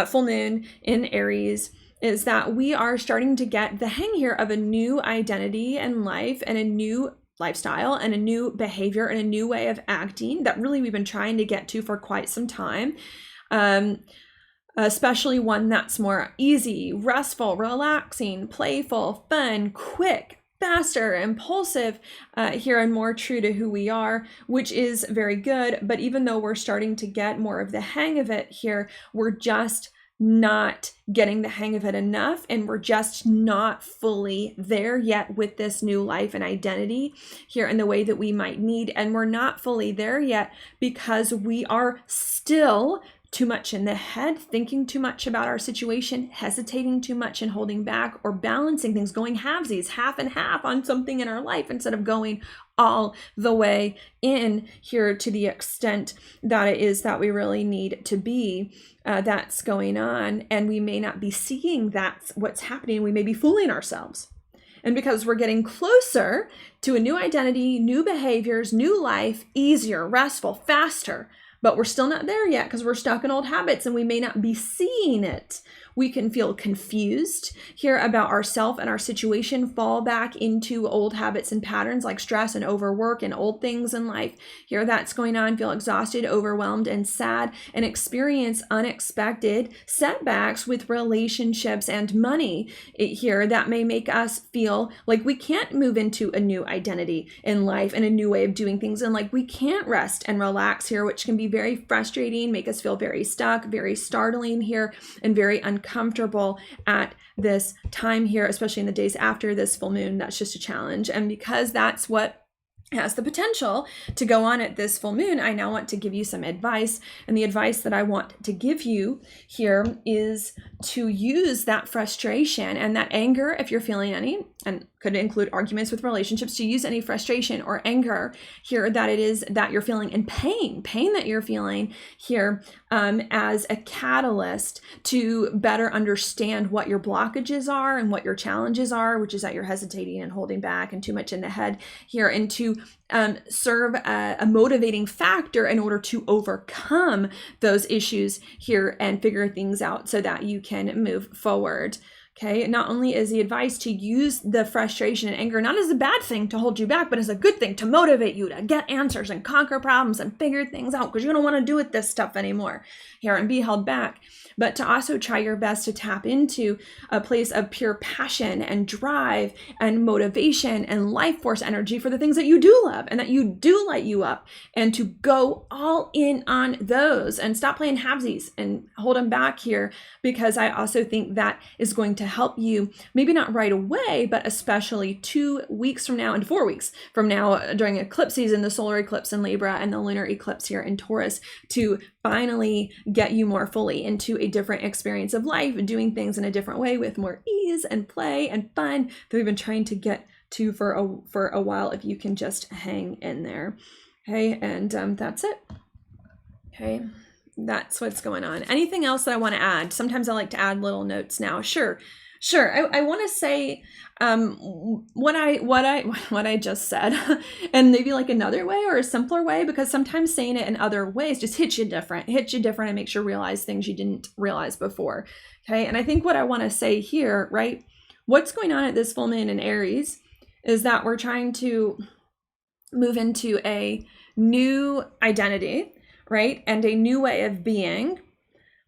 full moon in Aries is that we are starting to get the hang here of a new identity in life, and a new lifestyle, and a new behavior, and a new way of acting that really we've been trying to get to for quite some time. especially one that's more easy, restful, relaxing, playful, fun, quick, faster, impulsive here, and more true to who we are, which is very good. But even though we're starting to get more of the hang of it here, we're just not getting the hang of it enough, and we're just not fully there yet with this new life and identity here in the way that we might need. And we're not fully there yet because we are still too much in the head, thinking too much about our situation, hesitating too much and holding back, or balancing things, going halvesies, half and half on something in our life instead of going all the way in here to the extent that it is that we really need to be. That's going on, and we may not be seeing that's what's happening. We may be fooling ourselves. And because we're getting closer to a new identity, new behaviors, new life, easier, restful, faster, but we're still not there yet because we're stuck in old habits and we may not be seeing it. We can feel confused here about ourselves and our situation, fall back into old habits and patterns like stress and overwork and old things in life. Here that's going on, feel exhausted, overwhelmed, and sad, and experience unexpected setbacks with relationships and money here that may make us feel like we can't move into a new identity in life and a new way of doing things, and like we can't rest and relax here, which can be very frustrating, make us feel very stuck, very startling here, and very uncomfortable at this time here, especially in the days after this full moon. That's just a challenge. And because that's what has the potential to go on at this full moon, I now want to give you some advice. And the advice that I want to give you here is to use that frustration and that anger, if you're feeling any, and could include arguments with relationships, to use any frustration or anger here that it is that you're feeling, and pain that you're feeling here as a catalyst to better understand what your blockages are and what your challenges are, which is that you're hesitating and holding back and too much in the head here, and to serve a motivating factor in order to overcome those issues here and figure things out so that you can move forward. Okay, not only is the advice to use the frustration and anger not as a bad thing to hold you back, but as a good thing to motivate you to get answers and conquer problems and figure things out because you don't want to do with this stuff anymore here and be held back, but to also try your best to tap into a place of pure passion and drive and motivation and life force energy for the things that you do love and that you do light you up, and to go all in on those and stop playing halvesies and hold them back here, because I also think that is going to help you, maybe not right away, but especially 2 weeks from now and 4 weeks from now during eclipse season, the solar eclipse in Libra and the lunar eclipse here in Taurus, to finally get you more fully into a different experience of life, doing things in a different way with more ease and play and fun that we've been trying to get to for a while, if you can just hang in there. Okay, and that's it. Okay, that's what's going on. Anything else that I want to add? Sometimes I like to add little notes now. Sure. I want to say what I just said, and maybe like another way or a simpler way, because sometimes saying it in other ways just hits you different and makes you realize things you didn't realize before. Okay, and I think what I want to say here, right, what's going on at this full moon in Aries is that we're trying to move into a new identity, right, and a new way of being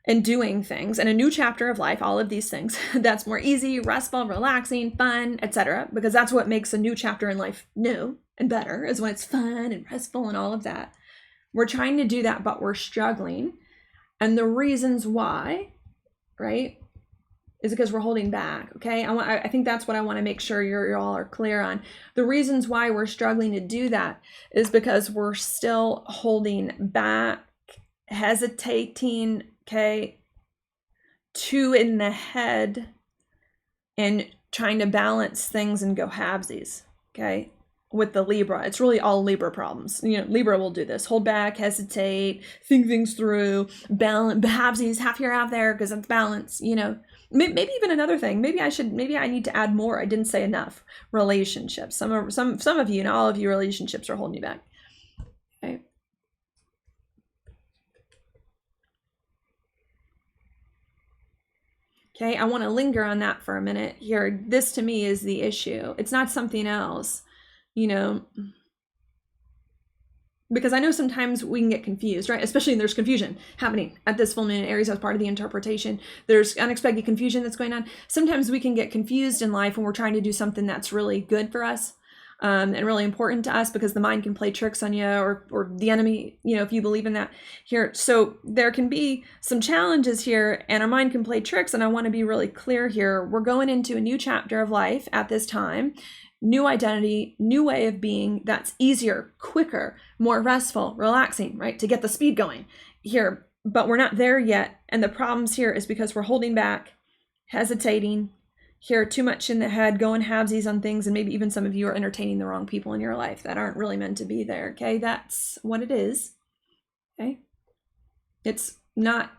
and doing things, and a new chapter of life, all of these things that's more easy, restful, relaxing, fun, etc., because that's what makes a new chapter in life new and better, is when it's fun and restful and all of that. We're trying to do that, but we're struggling, and the reasons why, right, is because we're holding back. Okay, I think that's what I want to make sure you all are clear on. The reasons why we're struggling to do that is because we're still holding back, hesitating, okay, too in the head, and trying to balance things and go halvesies, okay, with the Libra. It's really all Libra problems. You know, Libra will do this: hold back, hesitate, think things through, balance, halvesies, half here, half there, because that's balance. You know, maybe even another thing. Maybe I need to add more. I didn't say enough. Relationships. Some of you, not all of you, relationships are holding you back. Okay. Okay, I want to linger on that for a minute here. This to me is the issue. It's not something else. You know, because I know sometimes we can get confused, right? Especially there's confusion happening at this full moon in Aries as part of the interpretation. There's unexpected confusion that's going on. Sometimes we can get confused in life when we're trying to do something that's really good for us, and really important to us, because the mind can play tricks on you, or the enemy, if you believe in that here. So there can be some challenges here, and our mind can play tricks. And I want to be really clear here. We're going into a new chapter of life at this time. New identity, new way of being that's easier, quicker, more restful, relaxing, right? To get the speed going here. But we're not there yet. And the problems here is because we're holding back, hesitating here, too much in the head, going halvesies on things. And maybe even some of you are entertaining the wrong people in your life that aren't really meant to be there. Okay. That's what it is. Okay. It's not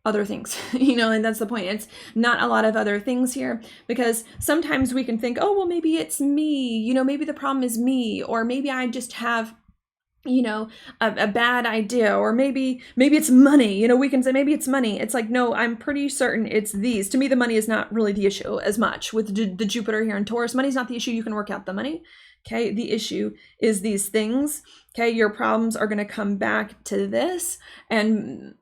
other things, and that's the point. It's not a lot of other things here, because sometimes we can think, oh, well, maybe it's me, maybe the problem is me, or maybe I just have, a bad idea, or maybe it's money, we can say maybe it's money. It's like, no, I'm pretty certain it's these. To me, the money is not really the issue as much with the Jupiter here in Taurus. Money's not the issue. You can work out the money. Okay. The issue is these things. Okay. Your problems are going to come back to this, and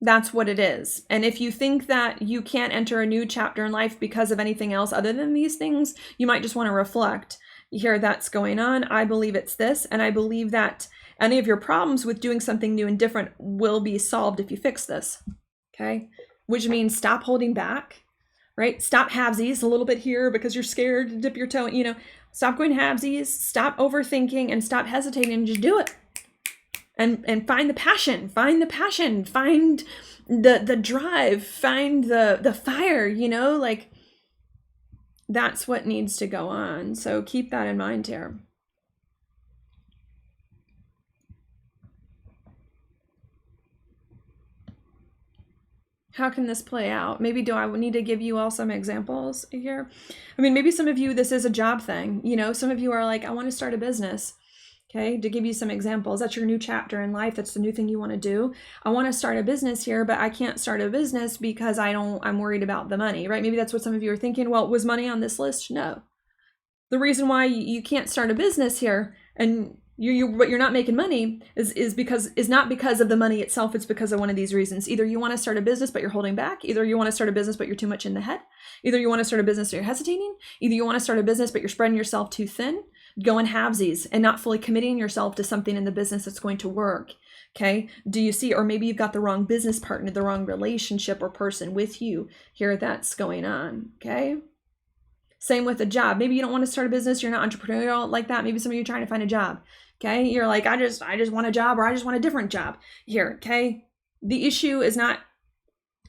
that's what it is. And if you think that you can't enter a new chapter in life because of anything else other than these things, you might just want to reflect here that's going on. I believe it's this, and I believe that any of your problems with doing something new and different will be solved if you fix this. Okay. Which means stop holding back, right? Stop halvesies a little bit here because you're scared to dip your toe, stop going halvesies, stop overthinking, and stop hesitating, and just do it. And find the passion, find the drive, find the fire, like that's what needs to go on. So keep that in mind here. How can this play out? Maybe do I need to give you all some examples here? I mean, maybe some of you, this is a job thing. Some of you are like, I want to start a business. Okay, to give you some examples, that's your new chapter in life. That's the new thing you want to do. I want to start a business here, but I can't start a business because I'm worried about the money, right? Maybe that's what some of you are thinking. Well, was money on this list? No. The reason why you can't start a business here and but you're not making money is not because of the money itself. It's because of one of these reasons. Either you want to start a business, but you're holding back. Either you want to start a business, but you're too much in the head. Either you want to start a business, but you're hesitating. Either you want to start a business, but you're spreading yourself too thin, going halvesies, and not fully committing yourself to something in the business that's going to work. Okay. Do you see? Or maybe you've got the wrong business partner, the wrong relationship or person with you here that's going on. Okay. Same with a job. Maybe you don't want to start a business. You're not entrepreneurial like that. Maybe some of you are trying to find a job. Okay. You're like, I just want a job, or I just want a different job here. Okay. The issue is not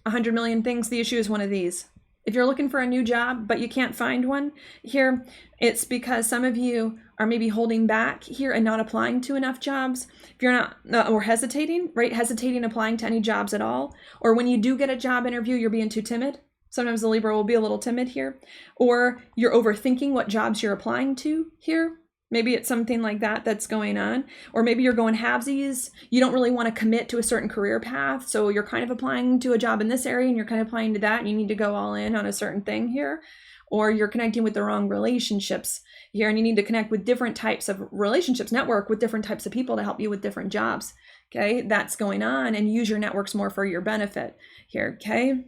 100 million things. The issue is one of these. If you're looking for a new job, but you can't find one here, it's because some of you are maybe holding back here and not applying to enough jobs. If you're not, or hesitating, right? Hesitating applying to any jobs at all. Or when you do get a job interview, you're being too timid. Sometimes the Libra will be a little timid here. Or you're overthinking what jobs you're applying to here. Maybe it's something like that that's going on. Or maybe you're going halvesies. You don't really want to commit to a certain career path. So you're kind of applying to a job in this area and you're kind of applying to that, and you need to go all in on a certain thing here. Or you're connecting with the wrong relationships here, and you need to connect with different types of relationships, network with different types of people to help you with different jobs. Okay, that's going on, and use your networks more for your benefit here. Okay.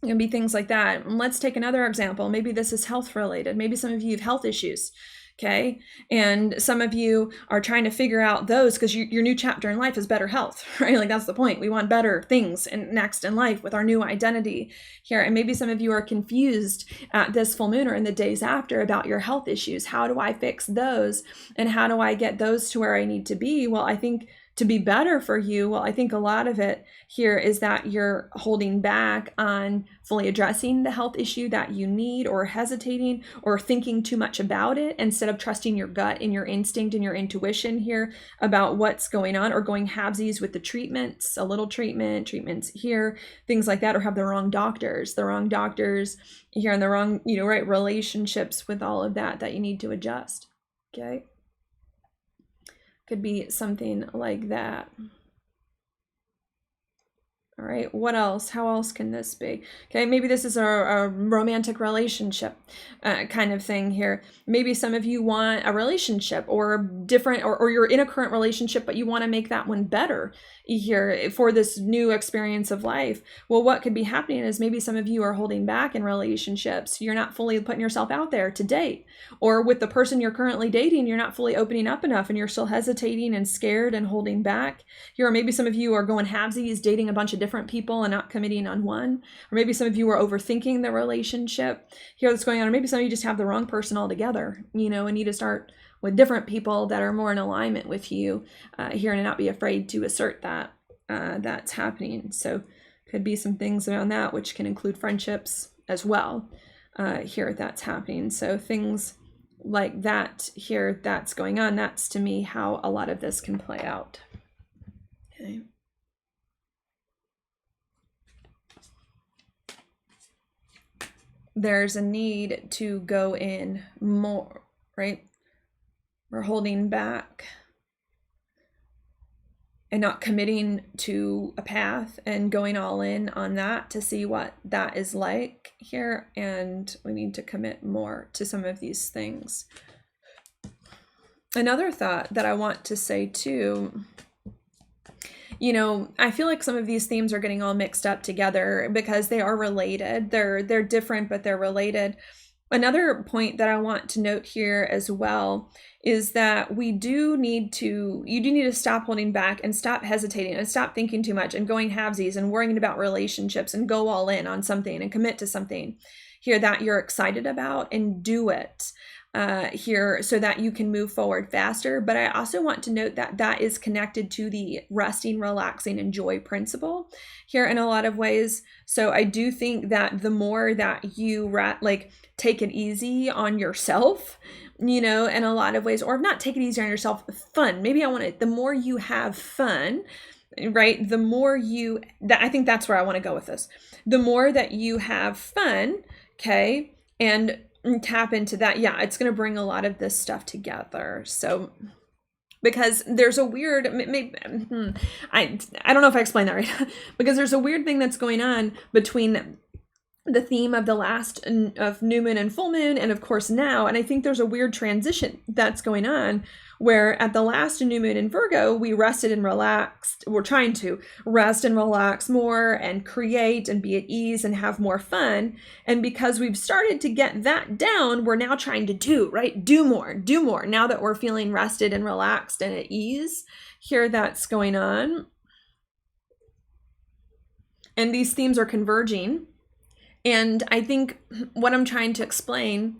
It can be things like that. And let's take another example. Maybe this is health related. Maybe some of you have health issues. Okay. And some of you are trying to figure out those because your new chapter in life is better health, right? Like that's the point. We want better things next in life with our new identity here. And maybe some of you are confused at this full moon or in the days after about your health issues. How do I fix those? And how do I get those to where I need to be? Well, I think to be better for you, well, I think a lot of it here is that you're holding back on fully addressing the health issue that you need, or hesitating or thinking too much about it instead of trusting your gut and your instinct and your intuition here about what's going on, or going halvesies with the treatments, a little treatments here, things like that, or have the wrong doctors here and the wrong, right, relationships with all of that you need to adjust. Okay. Could be something like that. All right, what else? How else can this be? Okay, maybe this is a romantic relationship kind of thing here. Maybe some of you want a relationship or different, or you're in a current relationship, but you want to make that one better here for this new experience of life. Well, what could be happening is maybe some of you are holding back in relationships. You're not fully putting yourself out there to date, or with the person you're currently dating, you're not fully opening up enough and you're still hesitating and scared and holding back here. Or maybe some of you are going halvesies, dating a bunch of different people and not committing on one. Or maybe some of you are overthinking the relationship here that's going on. Or maybe some of you just have the wrong person altogether, and need to start with different people that are more in alignment with you here, and not be afraid to assert that that's happening. So could be some things around that, which can include friendships as well here that's happening. So things like that here that's going on. That's, to me, how a lot of this can play out. Okay. There's a need to go in more, right? We're holding back and not committing to a path and going all in on that to see what that is like here. And we need to commit more to some of these things. Another thought that I want to say too, I feel like some of these themes are getting all mixed up together because they are related. They're different, but they're related. Another point that I want to note here as well is that you do need to stop holding back and stop hesitating and stop thinking too much and going halvesies and worrying about relationships, and go all in on something and commit to something here that you're excited about and do it here so that you can move forward faster. But I also want to note that that is connected to the resting, relaxing, and joy principle here in a lot of ways. So I do think that the more that you take it easy on yourself, in a lot of ways, or not take it easy on yourself, fun. Maybe the more you have fun, right? The more I think that's where I want to go with this. The more that you have fun, okay, and tap into that, it's going to bring a lot of this stuff together. So because there's a weird, I don't know if I explained that right, because there's a weird thing that's going on between the theme of the last of new moon and full moon, and of course now, and I think there's a weird transition that's going on where at the last new moon in Virgo, we rested and relaxed. We're trying to rest and relax more and create and be at ease and have more fun. And because we've started to get that down, we're now trying to do more now that we're feeling rested and relaxed and at ease here. That's going on. And these themes are converging. And I think what I'm trying to explain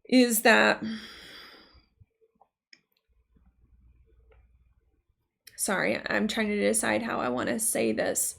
is that, sorry, I'm trying to decide how I want to say this.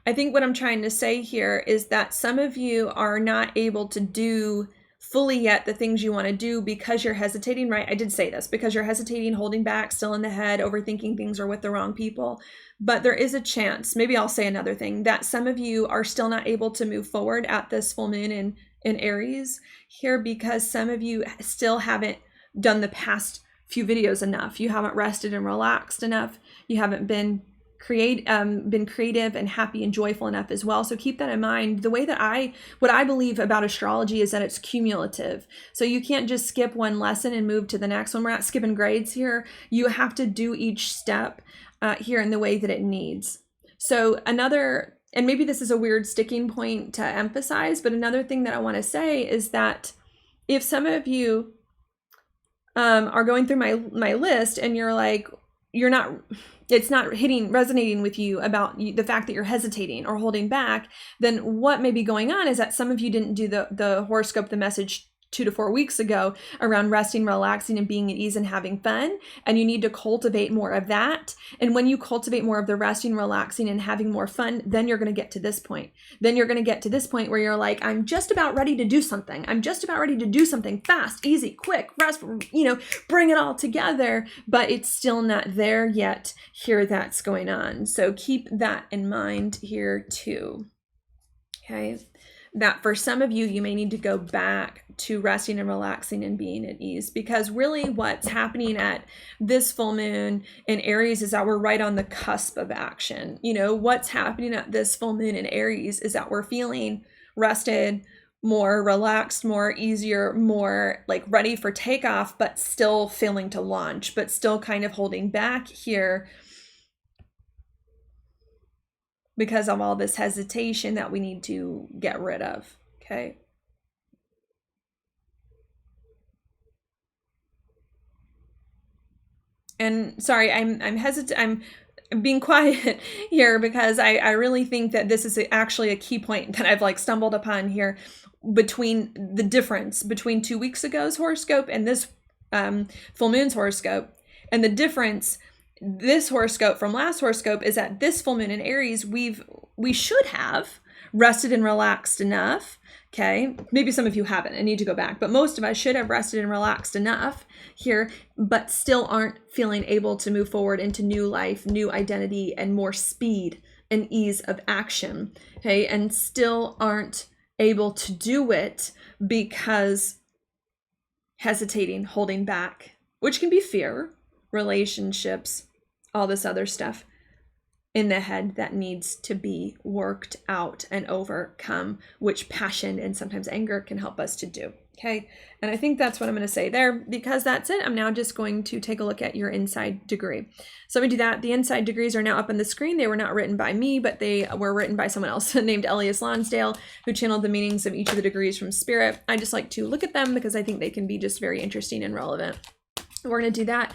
I think what I'm trying to say here is that some of you are not able to do fully yet the things you want to do because you're hesitating, right? I did say this, because you're hesitating, holding back, still in the head, overthinking things, or with the wrong people. But there is a chance, maybe I'll say another thing, that some of you are still not able to move forward at this full moon in Aries here because some of you still haven't done the past few videos enough. You haven't rested and relaxed enough. You haven't been creative and happy and joyful enough as well. So keep that in mind. The way that what I believe about astrology is that it's cumulative. So you can't just skip one lesson and move to the next one. We're not skipping grades here. You have to do each step here in the way that it needs. So and maybe this is a weird sticking point to emphasize, but another thing that I want to say is that if some of you are going through my list and you're like, it's not resonating with you about the fact that you're hesitating or holding back, then what may be going on is that some of you didn't do the horoscope, the message 2 to 4 weeks ago around resting, relaxing, and being at ease and having fun. And you need to cultivate more of that. And when you cultivate more of the resting, relaxing, and having more fun, then you're going to get to this point. Then you're going to get to this point where you're like, I'm just about ready to do something. I'm just about ready to do something fast, easy, quick, restful, bring it all together, but it's still not there yet. Here, that's going on. So keep that in mind here too. Okay. that for some of you, you may need to go back to resting and relaxing and being at ease, because really what's happening at this full moon in Aries is that we're right on the cusp of action. You know, what's happening at this full moon in Aries is that we're feeling rested, more relaxed, more easier, more like ready for takeoff, but still failing to launch, but still kind of holding back here because of all this hesitation that we need to get rid of. Okay. And sorry, I'm hesitant. I'm being quiet here because I really think that this is actually a key point that I've like stumbled upon here between the difference between 2 weeks ago's horoscope and this full moon's horoscope. And the difference, this horoscope from last horoscope, is that this full moon in Aries, we should have rested and relaxed enough. Okay, maybe some of you haven't and need to go back, but most of us should have rested and relaxed enough here, but still aren't feeling able to move forward into new life, new identity, and more speed and ease of action. Okay, and still aren't able to do it because hesitating, holding back, which can be fear, relationships, all this other stuff in the head that needs to be worked out and overcome, which passion and sometimes anger can help us to do. Okay, and I think that's what I'm going to say there, because that's it. I'm now just going to take a look at your inside degree. So let me do that. The inside degrees are now up on the screen. They were not written by me, but they were written by someone else named Elias Lonsdale, who channeled the meanings of each of the degrees from spirit. I just like to look at them because I think they can be just very interesting and relevant. We're going to do that.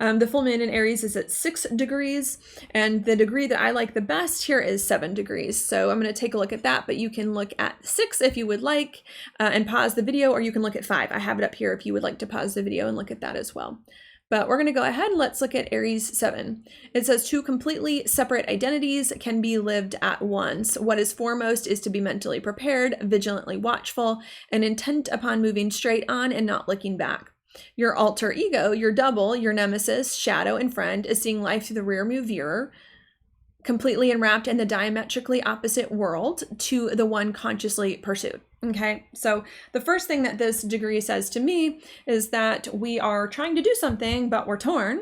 The full moon in Aries is at 6 degrees, and the degree that I like the best here is 7 degrees. So I'm going to take a look at that, but you can look at 6 if you would like and pause the video, or you can look at 5. I have it up here if you would like to pause the video and look at that as well. But we're going to go ahead and let's look at Aries 7. It says 2 completely separate identities can be lived at once. What is foremost is to be mentally prepared, vigilantly watchful, and intent upon moving straight on and not looking back. Your alter ego, your double, your nemesis, shadow, and friend is seeing life through the rearview mirror, completely enwrapped in the diametrically opposite world to the one consciously pursued. Okay, so the first thing that this degree says to me is that we are trying to do something, but we're torn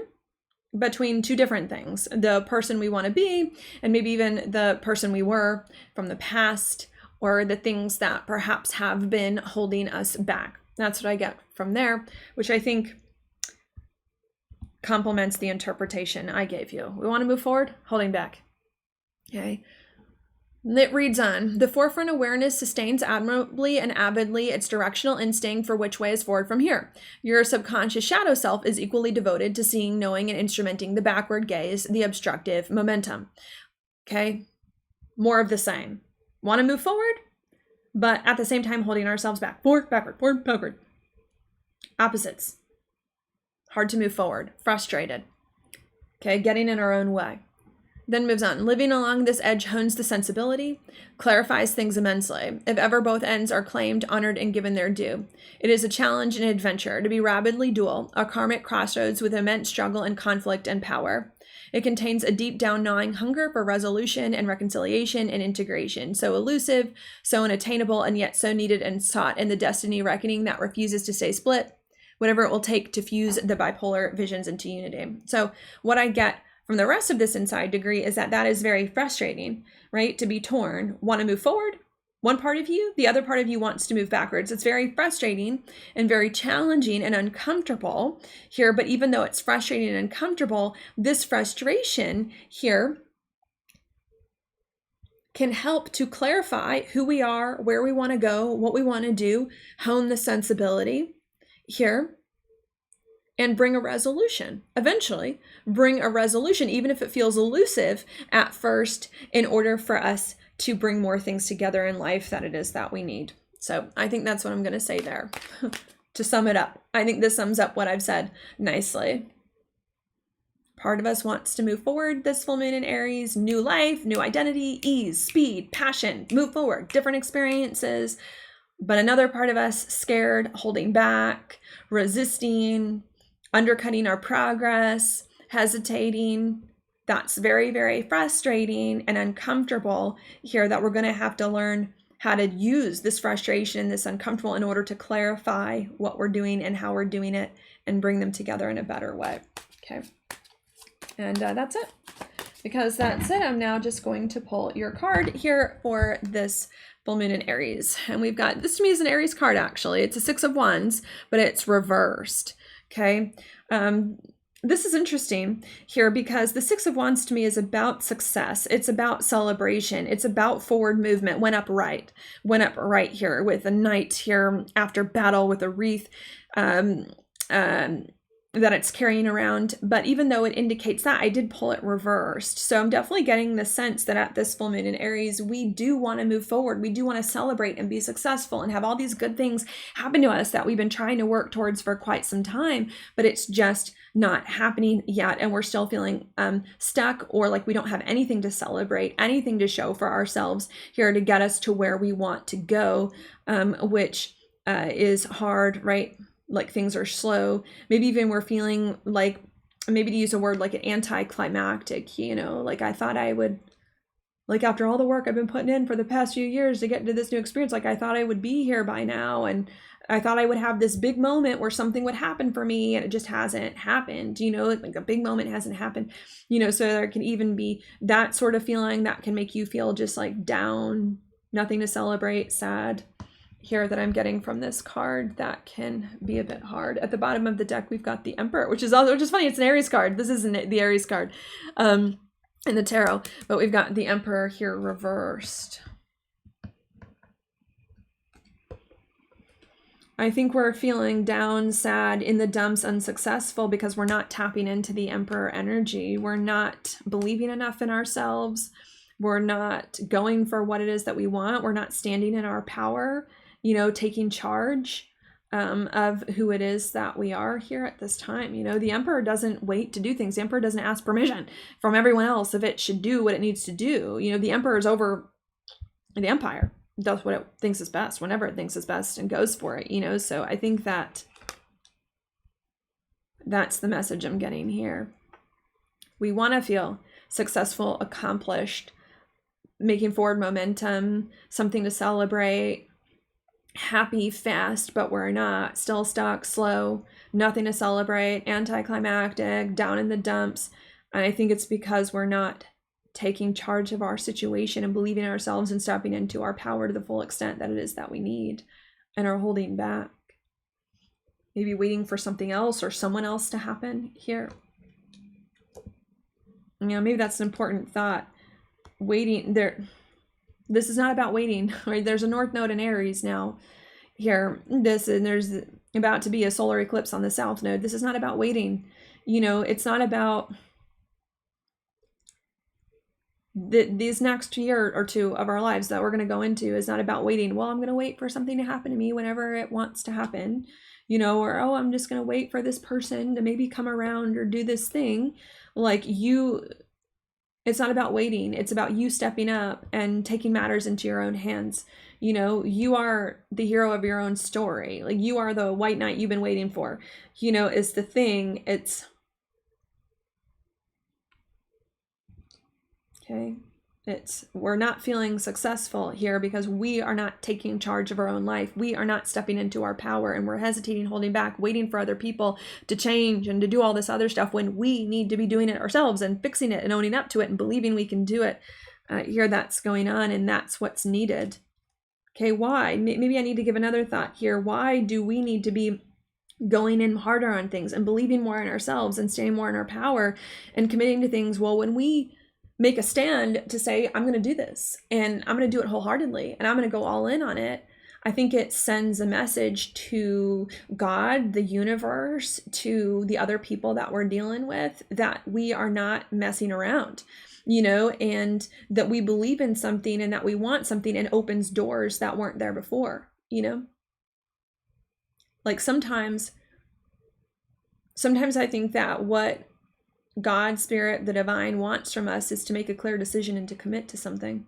between 2 different things: the person we want to be, and maybe even the person we were from the past, or the things that perhaps have been holding us back. That's what I get from there, which I think complements the interpretation I gave you. We want to move forward, holding back. Okay. It reads on. The forefront awareness sustains admirably and avidly its directional instinct for which way is forward from here. Your subconscious shadow self is equally devoted to seeing, knowing, and instrumenting the backward gaze, the obstructive momentum. Okay. More of the same. Want to move forward, but at the same time holding ourselves back. Forward, backward, forward, backward. Opposites. Hard to move forward. Frustrated. Okay, getting in our own way. Then moves on. Living along this edge hones the sensibility, clarifies things immensely. If ever both ends are claimed, honored, and given their due. It is a challenge and adventure to be rapidly dual, a karmic crossroads with immense struggle and conflict and power. It contains a deep down gnawing hunger for resolution and reconciliation and integration, so elusive, so unattainable, and yet so needed and sought in the destiny reckoning that refuses to stay split, whatever it will take to fuse the bipolar visions into unity. So what I get from the rest of this inside degree is that is very frustrating, right? To be torn, want to move forward, one part of you, the other part of you wants to move backwards. It's very frustrating and very challenging and uncomfortable here. But even though it's frustrating and uncomfortable, this frustration here can help to clarify who we are, where we want to go, what we want to do, hone the sensibility here, and bring a resolution. Eventually, bring a resolution, even if it feels elusive at first, in order for us to bring more things together in life that it is that we need. So I think that's what I'm going to say there. To sum it up, I think this sums up what I've said nicely. Part of us wants to move forward this full moon in Aries, new life, new identity, ease, speed, passion, move forward, different experiences. But another part of us scared, holding back, resisting, undercutting our progress, hesitating. That's very, very frustrating and uncomfortable here, that we're going to have to learn how to use this frustration and this uncomfortable in order to clarify what we're doing and how we're doing it and bring them together in a better way. Okay. And that's it. Because that's it, I'm now just going to pull your card here for this full moon in Aries. And we've got, this to me is an Aries card actually. It's a 6 of Wands, but it's reversed. Okay. This is interesting here because the 6 of Wands to me is about success. It's about celebration. It's about forward movement. Went up right here with a knight here after battle with a wreath that it's carrying around. But even though it indicates that, I did pull it reversed. So I'm definitely getting the sense that at this full moon in Aries, we do want to move forward. We do want to celebrate and be successful and have all these good things happen to us that we've been trying to work towards for quite some time, but it's just not happening yet. And we're still feeling stuck, or like we don't have anything to celebrate, anything to show for ourselves here to get us to where we want to go, which is hard, right? Like things are slow. Maybe even we're feeling like, maybe to use a word like an anticlimactic, you know, like I thought I would, like after all the work I've been putting in for the past few years to get into this new experience, like I thought I would be here by now. And I thought I would have this big moment where something would happen for me, and it just hasn't happened, you know, like a big moment hasn't happened, you know, so there can even be that sort of feeling that can make you feel just like down, nothing to celebrate, sad. Here that I'm getting from this card that can be a bit hard. At the bottom of the deck, we've got the Emperor, which is funny. It's an Aries card. This isn't the Aries card in the tarot, but we've got the Emperor here reversed. I think we're feeling down, sad, in the dumps, unsuccessful because we're not tapping into the Emperor energy. We're not believing enough in ourselves. We're not going for what it is that we want. We're not standing in our power, you know, taking charge of who it is that we are here at this time. You know, the Emperor doesn't wait to do things. The Emperor doesn't ask permission from everyone else if it should do what it needs to do. You know, the Emperor is over the empire, does what it thinks is best, whenever it thinks is best, and goes for it, you know. So I think that that's the message I'm getting here. We want to feel successful, accomplished, making forward momentum, something to celebrate, happy, fast, but we're not, still stuck, slow, nothing to celebrate, anticlimactic, down in the dumps. And I think it's because we're not taking charge of our situation and believing in ourselves and stepping into our power to the full extent that it is that we need, and are holding back, maybe waiting for something else or someone else to happen here. You know, maybe that's an important thought. Waiting there. This is not about waiting, right? There's a North Node in Aries now here. And there's about to be a solar eclipse on the South Node. This is not about waiting. You know, it's not about these next year or two of our lives that we're going to go into is not about waiting. Well, I'm going to wait for something to happen to me whenever it wants to happen, you know, or, oh, I'm just going to wait for this person to maybe come around or do this thing. Like it's not about waiting. It's about you stepping up and taking matters into your own hands. You know, you are the hero of your own story. Like you are the white knight you've been waiting for, you know, is the thing. It's okay. We're not feeling successful here because we are not taking charge of our own life. We are not stepping into our power, and we're hesitating, holding back, waiting for other people to change and to do all this other stuff when we need to be doing it ourselves and fixing it and owning up to it and believing we can do it. Here that's going on, and that's what's needed. Okay, why? Maybe I need to give another thought here. Why do we need to be going in harder on things and believing more in ourselves and staying more in our power and committing to things? Well, when we make a stand to say, I'm going to do this and I'm going to do it wholeheartedly and I'm going to go all in on it, I think it sends a message to God, the universe, to the other people that we're dealing with, that we are not messing around, you know, and that we believe in something and that we want something, and opens doors that weren't there before, you know. Like sometimes I think that what God, Spirit, the divine wants from us is to make a clear decision and to commit to something,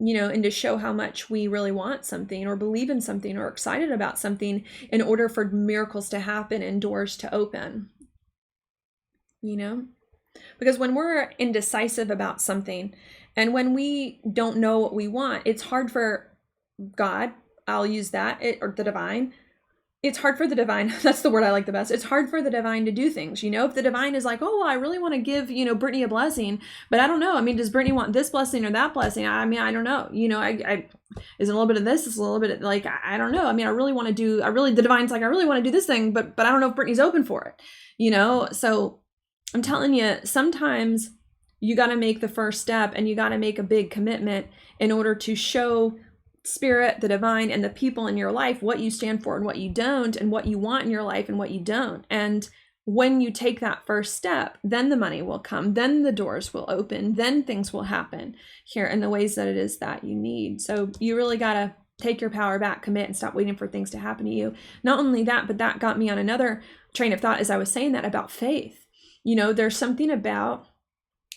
you know, and to show how much we really want something or believe in something or excited about something in order for miracles to happen and doors to open, you know. Because when we're indecisive about something and when we don't know what we want, it's hard for God, I'll use that, or the divine. It's hard for the divine. That's the word I like the best. It's hard for the divine to do things. If the divine is like, oh, well, I really want to give, Brittany a blessing, but I don't know. I mean, does Brittany want this blessing or that blessing? I mean, I don't know. Is it a little bit of this? Is a little bit of, like, I don't know. I mean, the divine's like, I really want to do this thing, but I don't know if Brittany's open for it, So I'm telling you, sometimes you got to make the first step and you got to make a big commitment in order to show Spirit, the divine, and the people in your life what you stand for and what you don't, and what you want in your life and what you don't. And when you take that first step, then the money will come, then the doors will open, then things will happen here in the ways that it is that you need. So you really got to take your power back, commit, and stop waiting for things to happen to you. Not only that, but that got me on another train of thought as I was saying that about faith. There's something about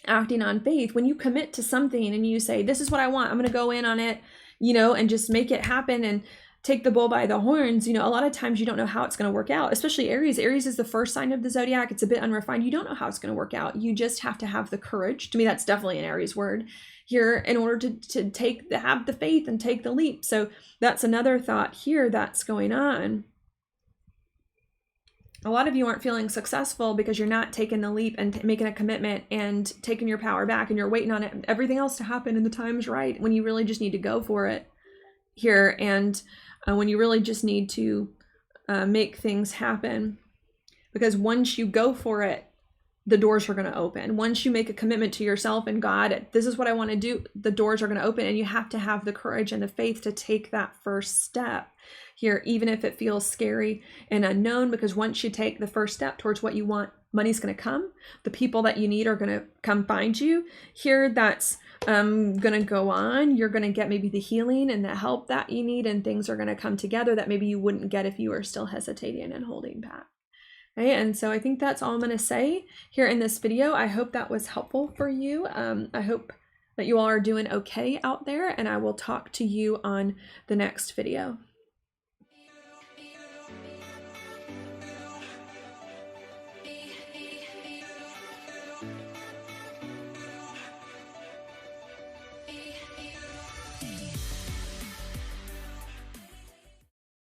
acting on faith. When you commit to something and you say, this is what I want, I'm going to go in on it, and just make it happen and take the bull by the horns. A lot of times you don't know how it's going to work out, especially Aries. Aries is the first sign of the zodiac. It's a bit unrefined. You don't know how it's going to work out. You just have to have the courage. To me, that's definitely an Aries word here, in order to have the faith and take the leap. So that's another thought here that's going on. A lot of you aren't feeling successful because you're not taking the leap and making a commitment and taking your power back, and you're waiting on everything else to happen and the time's right, when you really just need to go for it here, and when you really just need to make things happen. Because once you go for it, the doors are going to open. Once you make a commitment to yourself and God, this is what I want to do, the doors are going to open, and you have to have the courage and the faith to take that first step here, even if it feels scary and unknown. Because once you take the first step towards what you want, money's going to come. The people that you need are going to come find you here. That's going to go on. You're going to get maybe the healing and the help that you need, and things are going to come together that maybe you wouldn't get if you were still hesitating and holding back. Okay, and so I think that's all I'm going to say here in this video. I hope that was helpful for you. I hope that you all are doing okay out there, and I will talk to you on the next video.